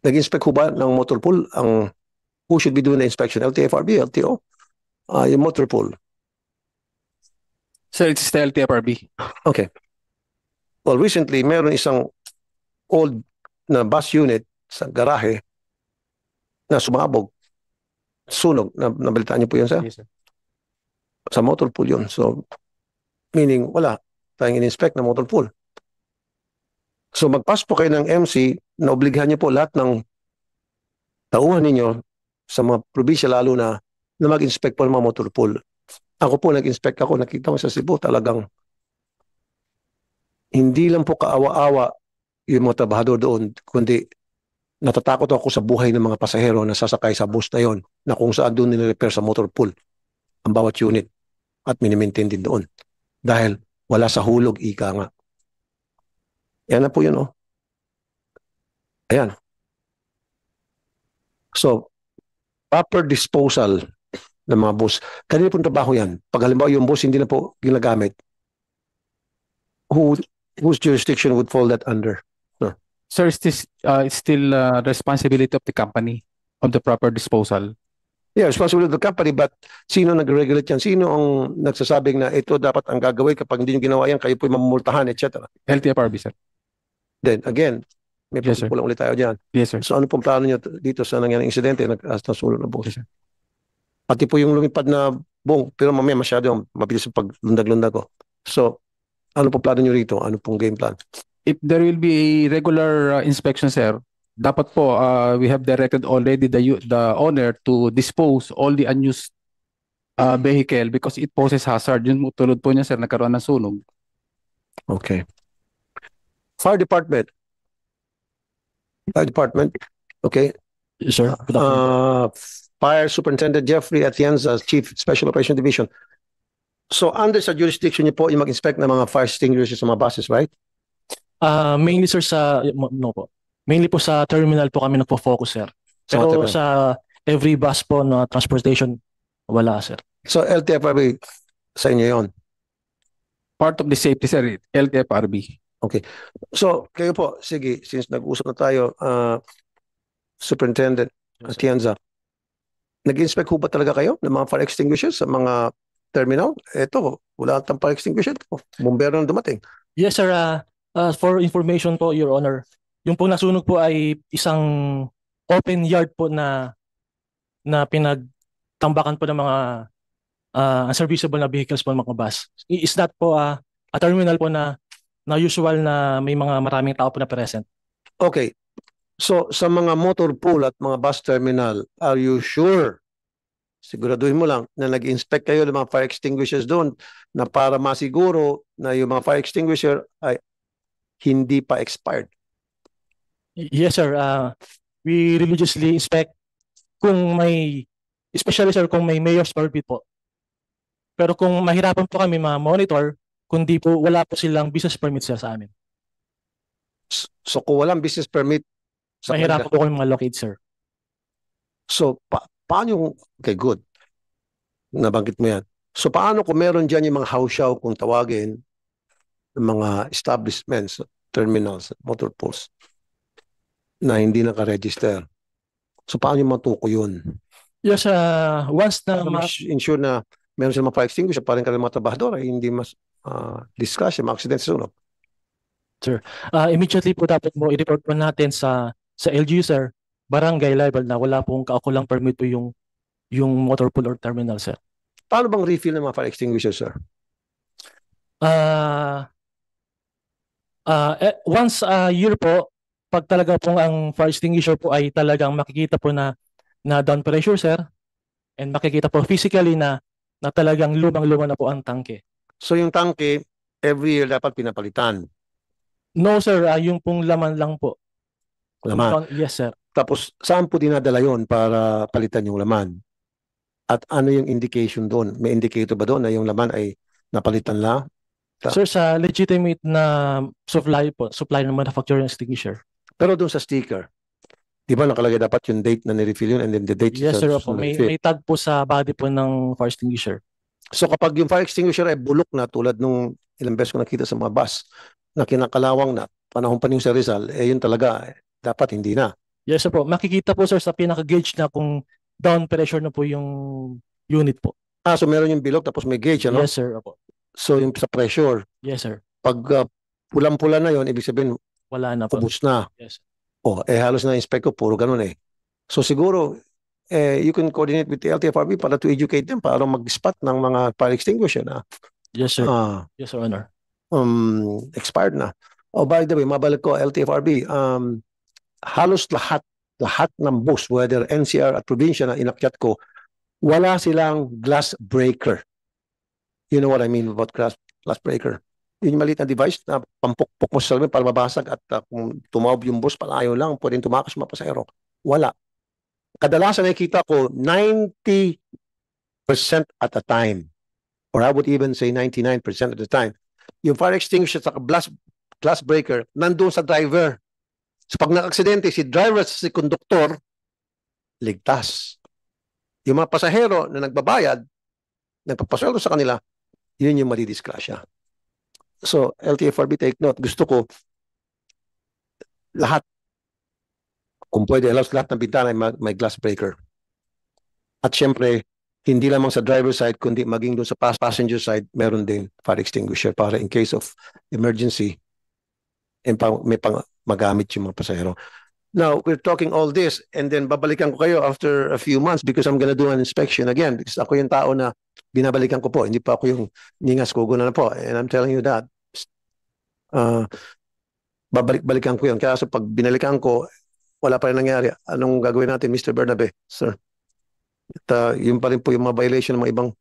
Nag-inspect ko ba ng motor pool ang who should be doing the inspection? LTFRB, LTO? Yung motor pool. Sir, it's the LTFRB. Okay. Well, recently, meron isang old na bus unit sa garahe na sumabog. Sunog. Nabalitaan niyo po yun, sir? Yes, sir. Sa motor pool yun. So, meaning, wala tayong in-inspect na motor pool. So, magpas po kayo ng MC na obligahan niyo po lahat ng tauhan ninyo sa mga probinsya lalo na mag-inspect po ng mga motor pool. Ako po, nag-inspect ako, nakita ko sa Cebu, talagang hindi lang po kaawa-awa yung mga trabahador doon, kundi natatakot ako sa buhay ng mga pasahero na sasakay sa bus na yon na kung saan doon nire-repair sa motor pool ang bawat unit at minimaintain din doon. Dahil wala sa hulog, ika nga. Yan na po yun, oh. Ayan. So, proper disposal ng mga bus. Kanina pong trabaho yan. Pag halimbawa yung bus hindi na po ginagamit, whose jurisdiction would fall that under? Sir, it's still responsibility of the company of the proper disposal. Yeah, responsibility of the company, but sino nag-regulate yan? Sino ang nagsasabing na ito dapat ang gagawin kapag hindi nyo ginawa yan, kayo po'y mamumultahan, etc. LTFRB, sir. Then, again, may Yes, sir. pagkulang ulit tayo dyan. Yes, sir. So, ano pong plano nyo dito sa nangyaring insidente? Nasulo na bus. Pati po yung lumipad na bong, pero mamaya masyado mabilis ang paglundag-lundag ko. So, ano pong plano nyo rito? Ano pong game plan? If there will be a regular inspection, sir, dapat po we have directed already the owner to dispose all the unused vehicle because it poses hazard. Yun tulad po niya, sir, nagkaroon ng sunog. Okay. Fire department. Fire department. Okay. Yes, sir. Good afternoon. Fire Superintendent Jeffrey Atienza, Chief Special Operation Division. So under sa jurisdiction niyo po yung mag-inspect ng mga fire extinguishers sa mga buses, right? Mainly, sir, no po. Mainly po sa terminal po kami nagpo-focus, sir. Sa Pero terminal. sa every bus po na transportation, wala, sir. So LTFRB, sa inyo yun. Part of the safety, sir, LTFRB. So kayo po, sige, since nag-usap na tayo, Superintendent Atienza, nag-inspect ho ba talaga kayo ng mga fire extinguishers sa mga terminal? Eto, wala tayong fire extinguisher. Bumbero na dumating. Yes, sir. For information po, Your Honor, yung pong nasunog po ay isang open yard po na pinagtambakan po ng mga unserviceable na vehicles po ng mga bus. Is that po a terminal po na usual na may mga maraming tao po na present? Okay. So sa mga motor pool at mga bus terminal, are you sure? Siguraduhin mo lang na nag-inspect kayo ng mga fire extinguishers doon na para masiguro na yung mga fire extinguisher ay hindi pa expired. Yes, sir. We religiously inspect especially, sir, kung may mayor's permit po. Pero kung mahirapan po kami ma-monitor, kundi po wala po silang business permit, sir, sa amin. So kung walang business permit sa Mahirapan po kami ma-locate, sir. So paano yung, okay, good. Nabanggit mo yan. So paano kung meron dyan yung mga house show kung tawagin ng mga establishments, terminals, motor pools na hindi naka-register? So paano yung matuko yun? Yes, once na Ensure na meron silang mga fire extinguisher pa rin ka ng mga trabahador ay hindi mas discuss yung mga accident sa sunog. immediately po dapat mo i-report po natin sa LGU, sir, barangay level na wala pong kaukulang permit po yung motor pool or terminal, sir. Paano bang refill ng mga fire extinguisher, sir? Once a year po, pag talaga po ang fire extinguisher po ay talagang makikita po na down pressure, sir, and makikita po physically na talagang lumang-luma na po ang tangke. So yung tangke, every year dapat pinapalitan. No, sir, yung pong laman lang po. Laman. Yes, sir. Tapos saan po dinadala yon para palitan yung laman? At ano yung indication doon? May indicator ba doon na yung laman ay napalitan lang? Sir, sa legitimate na supply ng manufacturer ng extinguisher. Pero doon sa sticker, di ba nakalagay dapat yung date na ni-refill yun and then the date Yes, sa sir, susunod po. na refill? May tag po sa body po ng fire extinguisher. So kapag yung fire extinguisher ay bulok na tulad nung ilang beses ko nakita sa mga bus na kinakalawang na panahon pa yung sa Rizal, eh yun talaga, dapat hindi na. Yes, sir po. Makikita po, sir, sa pinaka-gauge na kung down pressure na po yung unit po. So meron yung bilog tapos may gauge, ano? Yes, sir. Opo. So yung sa pressure, Yes, sir. pag pulang-pula na yon, ibig sabihin, Wala na po. ubus na. Yes. Halos na-inspect ko, puro ganun eh. So siguro, you can coordinate with the LTFRB para to educate them para mag-spot ng mga fire extinguisher na Yes, sir. Yes, Your Honor. expired na. By the way, mabalik ko, LTFRB, halos lahat ng bus, whether NCR at probinsya na inakyat ko, wala silang glass breaker. You know what I mean about glass breaker? Yun yung maliit na device na pampukpok mo sa salamin para mabasag at kung tumawag yung bus, palayo lang, pwedeng tumakas mga pasahero. Wala. Kadalasan nakikita ko 90% at a time, or I would even say 99% at the time, yung fire extinguisher at glass breaker nandun sa driver. So pag nag-aksidente, si driver at si konduktor, ligtas. Yung mga pasahero na nagbabayad, nagpapasweldo sa kanila, yun yung madidisgrasya. So, LTFRB, take note. Gusto ko lahat, kung pwede, lahat ng bintana ay may glass breaker. At syempre, hindi lamang sa driver side, kundi maging doon sa passenger side, meron din fire extinguisher para in case of emergency, may magamit yung mga pasahero. Now, we're talking all this and then babalikan ko kayo after a few months because I'm gonna do an inspection again because ako yung tao na binabalikan ko po. Hindi pa ako yung ningas kugo na po. And I'm telling you that. Babalik-balikan ko yun. Kaya so pag binalikan ko, wala pa rin nangyari. Anong gagawin natin, Mr. Bernabe, sir? At yun pa rin po yung mga violation ng mga ibang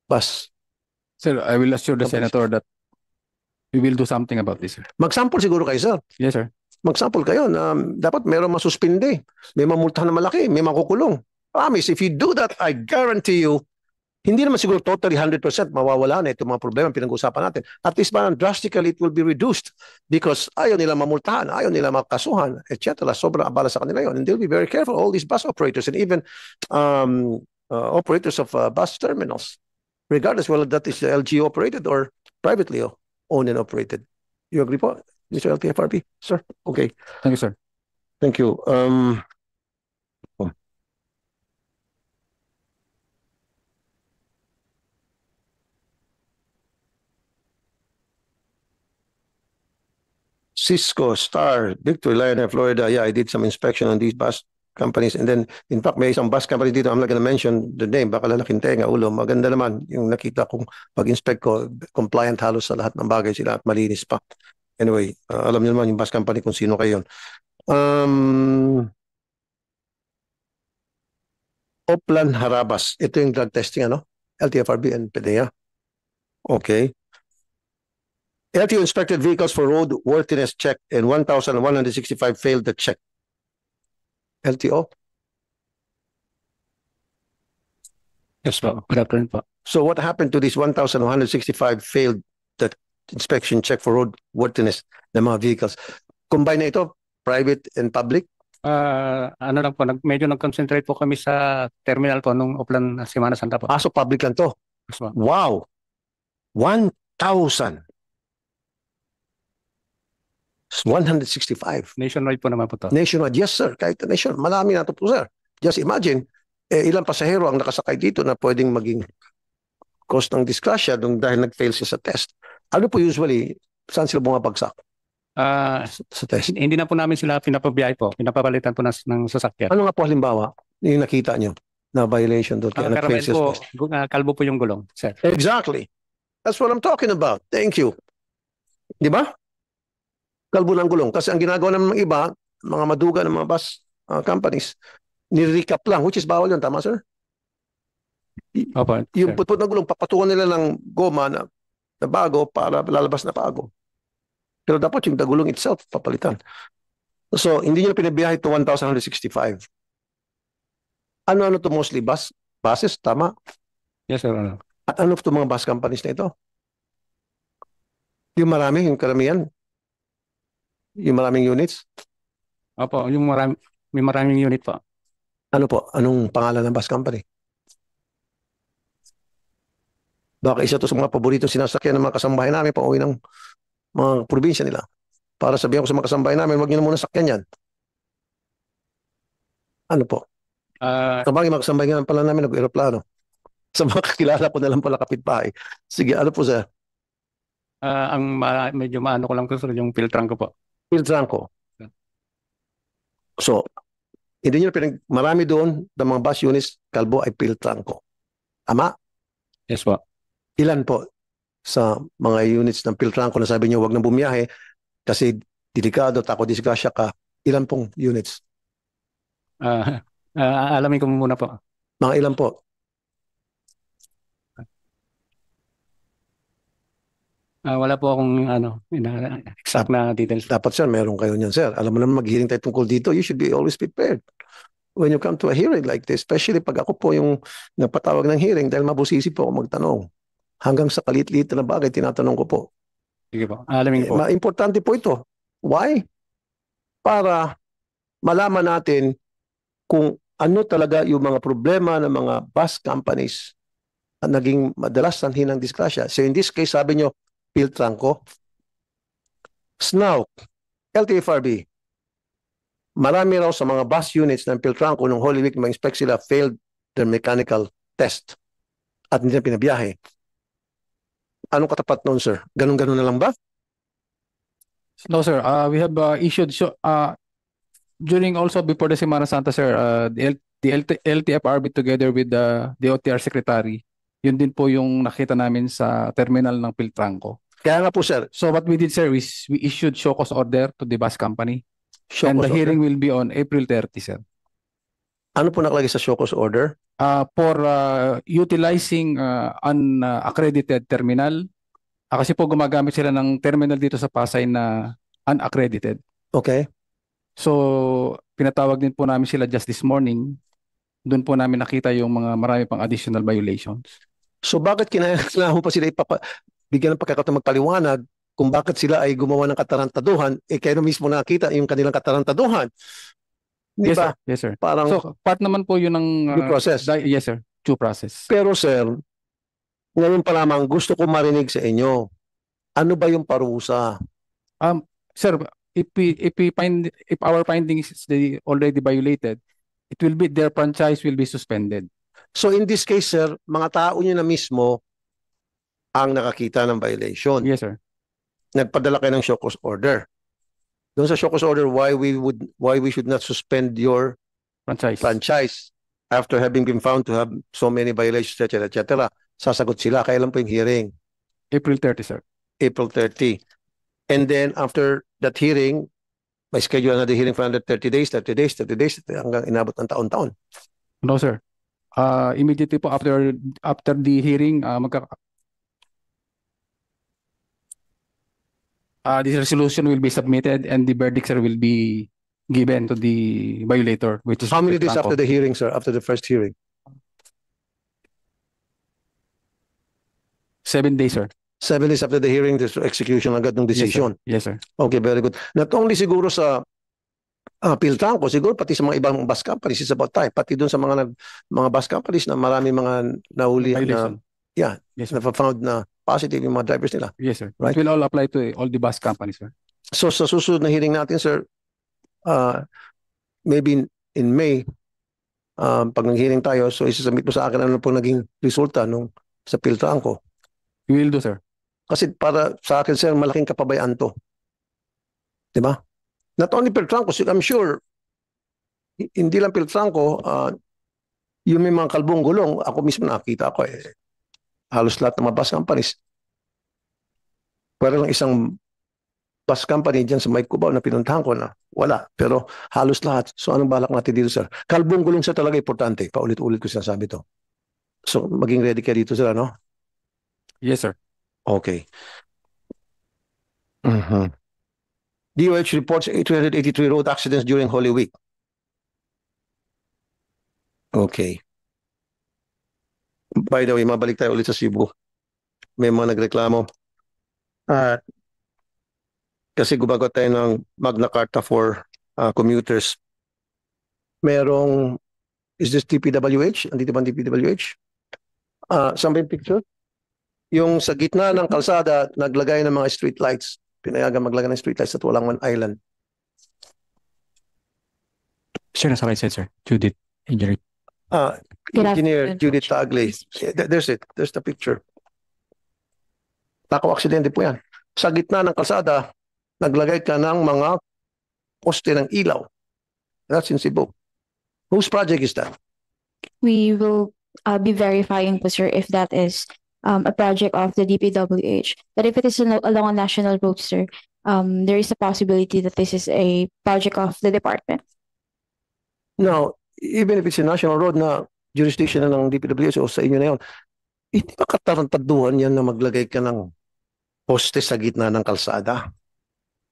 bus. Sir, I will assure the Senator that we will do something about this, sir. Mag-sample siguro kayo, sir. Yes, sir. Mag-sample kayo na dapat meron masuspinde. May mamultahan na malaki, may makukulong. Promise, if you do that, I guarantee you, hindi naman siguro totally 100% mawawala na itong mga problema pinag-usapan natin. At least parang drastically it will be reduced because ayaw nila mamultahan, ayaw nila makasuhan, etc. Sobrang abala sa kanila yun. And they'll be very careful, all these bus operators and even operators of bus terminals, regardless whether that is LGU operated or privately owned and operated. You agree po, Mr. LTFRB? Sir? Okay. Thank you, sir. Thank you. Cisco, Star, Victor, Lion, Florida. Yeah, I did some inspection on these bus companies. And then, in fact, may isang bus company dito. I'm not gonna mention the name. Baka lalaking tenga, ulo. Maganda naman yung nakita kong pag-inspect ko. Compliant halos sa lahat ng bagay sila at malinis pa. Anyway, alam niyo naman yung bus company kung sino kayo. Oplan Harabas. Ito yung drug testing, ano? LTFRB and PDEA. Okay. LTO inspected vehicles for road worthiness check and 1,165 failed the check. LTO? Yes, po. Good afternoon, po. So what happened to these 1,165 failed the inspection check for road worthiness ng mga vehicles? Combine na ito, private and public? Ano lang po, medyo nag-concentrate po kami sa terminal po nung Oplan Semana Santa po. So public lang to. Yes, po. Wow! 1,165. Nationwide po naman po to. Nationwide, yes sir. Kahit nation, malami na ito po sir. Just imagine, ilang pasahero ang nakasakay dito na pwedeng maging cause ng disgrasya dahil nag-fail siya sa test. Ano po usually, saan sila bumabagsak? Sa test. Hindi na po namin sila pinapabiyahe po. Pinapapalitan po ng sasakyan. Ano nga po halimbawa, yung nakita nyo na violation doon? Kaya nag-fail Karamihan siya po, sa test? kalbo po yung gulong, sir. Exactly. That's what I'm talking about. Thank you. Di ba? Kalbo ng gulong. Kasi ang ginagawa ng mga iba, mga maduga ng mga bus companies, ni-recap lang, which is bawal yun, tama sir? Opo, Yung sir. putput na gulong, papatungan nila ng goma na bago para lalabas na bago. Pero dapat yung dagulong itself papalitan. So, hindi nyo na pinabiyahe to 1,165. Ano-ano to mostly? Buses, tama? Yes, sir. Honor. At ano to mga bus companies na ito? Yung marami, yung karamihan? Yung maraming units? Opo, yung may maraming unit po. Ano po? Anong pangalan ng bus company? Baka isa to sa mga paborito sinasakyan ng mga kasambahay namin pang uwi ng mga probinsya nila. Para sabihan ko sa mga kasambahay namin, huwag nyo na muna sakyan yan. Ano po? Sabagay, mga kasambahay nga pala namin nag-aeroplano. Sa mga kakilala ko na lang pala kapitbahay. Sige, ano po sir? Medyo maano ko lang po, sir, yung filtran ko po. Filtranco. So, hindi nyo marami doon ng mga bus units, kalbo ay Filtranco. Ama? Yes po. Ilan po sa mga units ng Filtranco na sabi nyo huwag na bumiyahe kasi delikado, tako disgrasya ka. Ilan pong units? Alamin ko muna po. Mga ilan po? Wala po akong exact na details. Dapat sir, meron kayo niyan sir. Alam mo naman mag-hearing tayo tungkol dito, you should be always prepared when you come to a hearing like this. Especially pag ako po yung nagpatawag ng hearing dahil mabusisi po ako magtanong. Hanggang sa kalit-lit na bagay, tinatanong ko po. Sige po. Alamin ko po. Importante po ito. Why? Para malaman natin kung ano talaga yung mga problema ng mga bus companies at naging madalas sanhin ng disgrasya. So in this case, sabi nyo, Filtranco, SNAUC, LTFRB, marami raw sa mga bus units ng Filtranco nung Holy Week ma-inspect sila failed their mechanical test at hindi na pinabiyahe. Anong katapat noon, sir? Ganun-ganun na lang ba? No, sir. We have issued during also before the Semana Santa, sir. The LTFRB together with the OTR secretary. Yun din po yung nakita namin sa terminal ng Filtranco. Kaya nga po, sir. So what we did, sir, is we issued show cause order to the bus company. And the hearing will be on April 30, sir. Ano po nakalagay sa show cause order? For utilizing unaccredited terminal. Kasi po gumagamit sila ng terminal dito sa Pasay na unaccredited. Okay. So pinatawag din po namin sila just this morning. Doon po namin nakita yung mga marami pang additional violations. So bakit kinakailangan pa sila bigyan ng pagkakataon magpaliwanag kung bakit sila ay gumawa ng katarantaduhan, kayo mismo nakita yung kanilang katarantaduhan. Di ba? Yes, sir. Parang so, part naman po yun ng due process. Yes, sir. Due process. Pero sir, ngayon pa lamang gusto ko marinig sa inyo. Ano ba yung parusa? Sir, if our findings is already violated, it will be their franchise will be suspended. So in this case, sir, mga tao nyo na mismo ang nakakita ng violation. Yes, sir. Nagpadala kayo ng show cause order. Doon sa show cause order, why we should not suspend your franchise after having been found to have so many violations, etc. Sasagot sila. Kailan po yung hearing? April 30, sir. April 30. And then after that hearing, may schedule another hearing for another 30 days, hanggang inabot ng taon-taon. No, sir. Immediately po after the hearing, this resolution will be submitted and the verdict, sir, will be given to the violator, which is how many days after the hearing, sir? After the first hearing? 7 days, sir. 7 days after the hearing, there's execution agad ng decision. Yes, sir. Okay, very good. Not only siguro sa Filtranco, siguro pati sa mga ibang bus companies, it's about time. Pati doon sa mga bus companies na marami mga nahuli na, yes, na found na positive yung mga drivers nila. Yes, sir. Right? It will all apply to all the bus companies, sir. So sa susunod na hearing natin, sir, maybe in May, pag nag-hearing tayo, so isasubmit mo sa akin ano po naging resulta nung sa Filtranco. We will do, sir. Kasi para sa akin, sir, malaking kapabayaan to. Diba? Not only Filtranco, I'm sure, hindi lang Filtranco, yung may mga kalbong gulong, ako mismo nakita ko halos lahat ng mga bus companies. Pero lang isang bus company dyan sa May Cubao na pinuntahan ko na wala. Pero halos lahat. So anong balak natin dito, sir? Kalbong gulong sa talaga importante. Paulit-ulit ko sinasabi to. So maging ready ka dito, sir, ano? Yes, sir. Okay. DOH reports 883 road accidents during Holy Week. Okay. By the way, mabalik tayo ulit sa Cebu. May mga nagreklamo. Kasi gumagawa tayo ng Magna Carta for commuters. Merong, is this DPWH? Andito ba ang DPWH? Saan ba yung picture? Yung sa gitna ng kalsada, naglagay ng mga street lights. Pinayagan maglagay ng street lights at walang one island. Sir, nasa right side, sir. Judith, engineer. Engineer afternoon, Judith Tagley. There's it. There's the picture. Takaw aksidente po yan. Sa gitna ng kalsada, naglagay ka ng mga poste ng ilaw. That's in Cebu. Whose project is that? We will be verifying po, sir, if that is a project of the DPWH. But if it is along a national road, sir, there is a possibility that this is a project of the department. Now, even if it's a national road na jurisdiction na ng DPWH o sa inyo na yun, hindi ba katarantaduhan yan na maglagay ka ng poste sa gitna ng kalsada?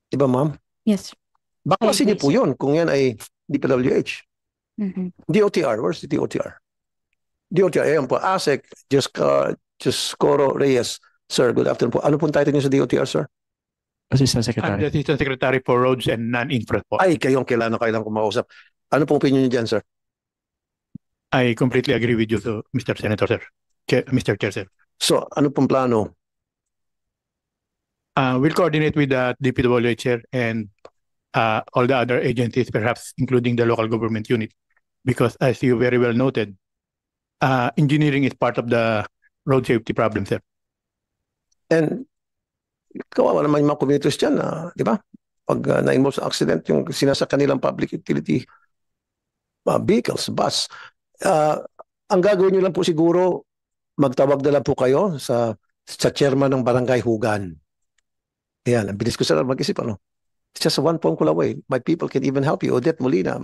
Di ba, ma'am? Yes, sir. Baka I kasi niyo agree, po sir. yun kung yan ay DPWH. Mhm. DOTR, where's the DOTR? DOTR, ayan po, ASEC, Coro Reyes. Sir, good afternoon po. Ano pong title niyo sa DOTR, sir? Assistant I'm Secretary. the Assistant Secretary for Roads and Non-Infra po. Ay, kayong kailangan ko makausap. Ano pong opinion niyo dyan, sir? I completely agree with you, Mr. Senator, sir. Mr. Chair, sir. So, ano pong plano? We'll coordinate with the DPWH, sir, and all the other agencies, perhaps including the local government unit. Because as you very well noted, engineering is part of the road safety problem, sir. And kawawa naman yung mga commuters dyan, di ba? Pag na-involve sa accident, yung sinasa kanilang public utility vehicles, bus. Ang gagawin nyo lang po siguro, magtawag na lang po kayo sa chairman ng barangay Hugan. Yan, ang bilis ko sa mag-isip, ano? It's just a one phone call away. My people can even help you. Odette Molina,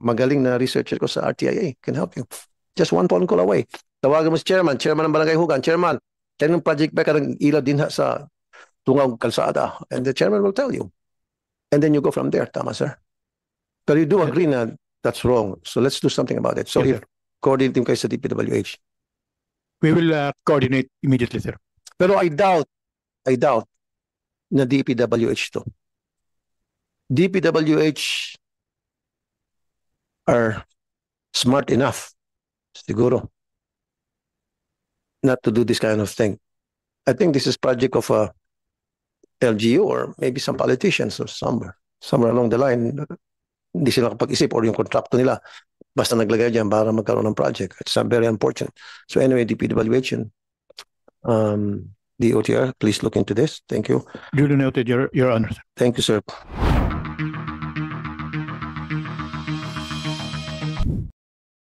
magaling na researcher ko sa RTIA, can help you. Just one phone call away. Tawagan mo si chairman ng barangay Hugan. Chairman, tayo ng project ba ka ng ilaw din sa Tungaw Kalsada? And the chairman will tell you. And then you go from there. Tama, sir? Pero you do agree na that's wrong. So let's do something about it. So Yes, if coordinating kayo sa DPWH. We will coordinate immediately, sir. Pero I doubt na DPWH to. DPWH are smart enough, siguro, not to do this kind of thing. I think this is project of a LGU or maybe some politicians or somewhere along the line. Hindi sila kapag-isip or yung kontrakto nila basta naglagay dyan para magkaroon ng project. It's very unfortunate. So anyway, DPWH and DOTR, please look into this. Thank you. Duly noted, Your Honor, sir. Thank you, sir.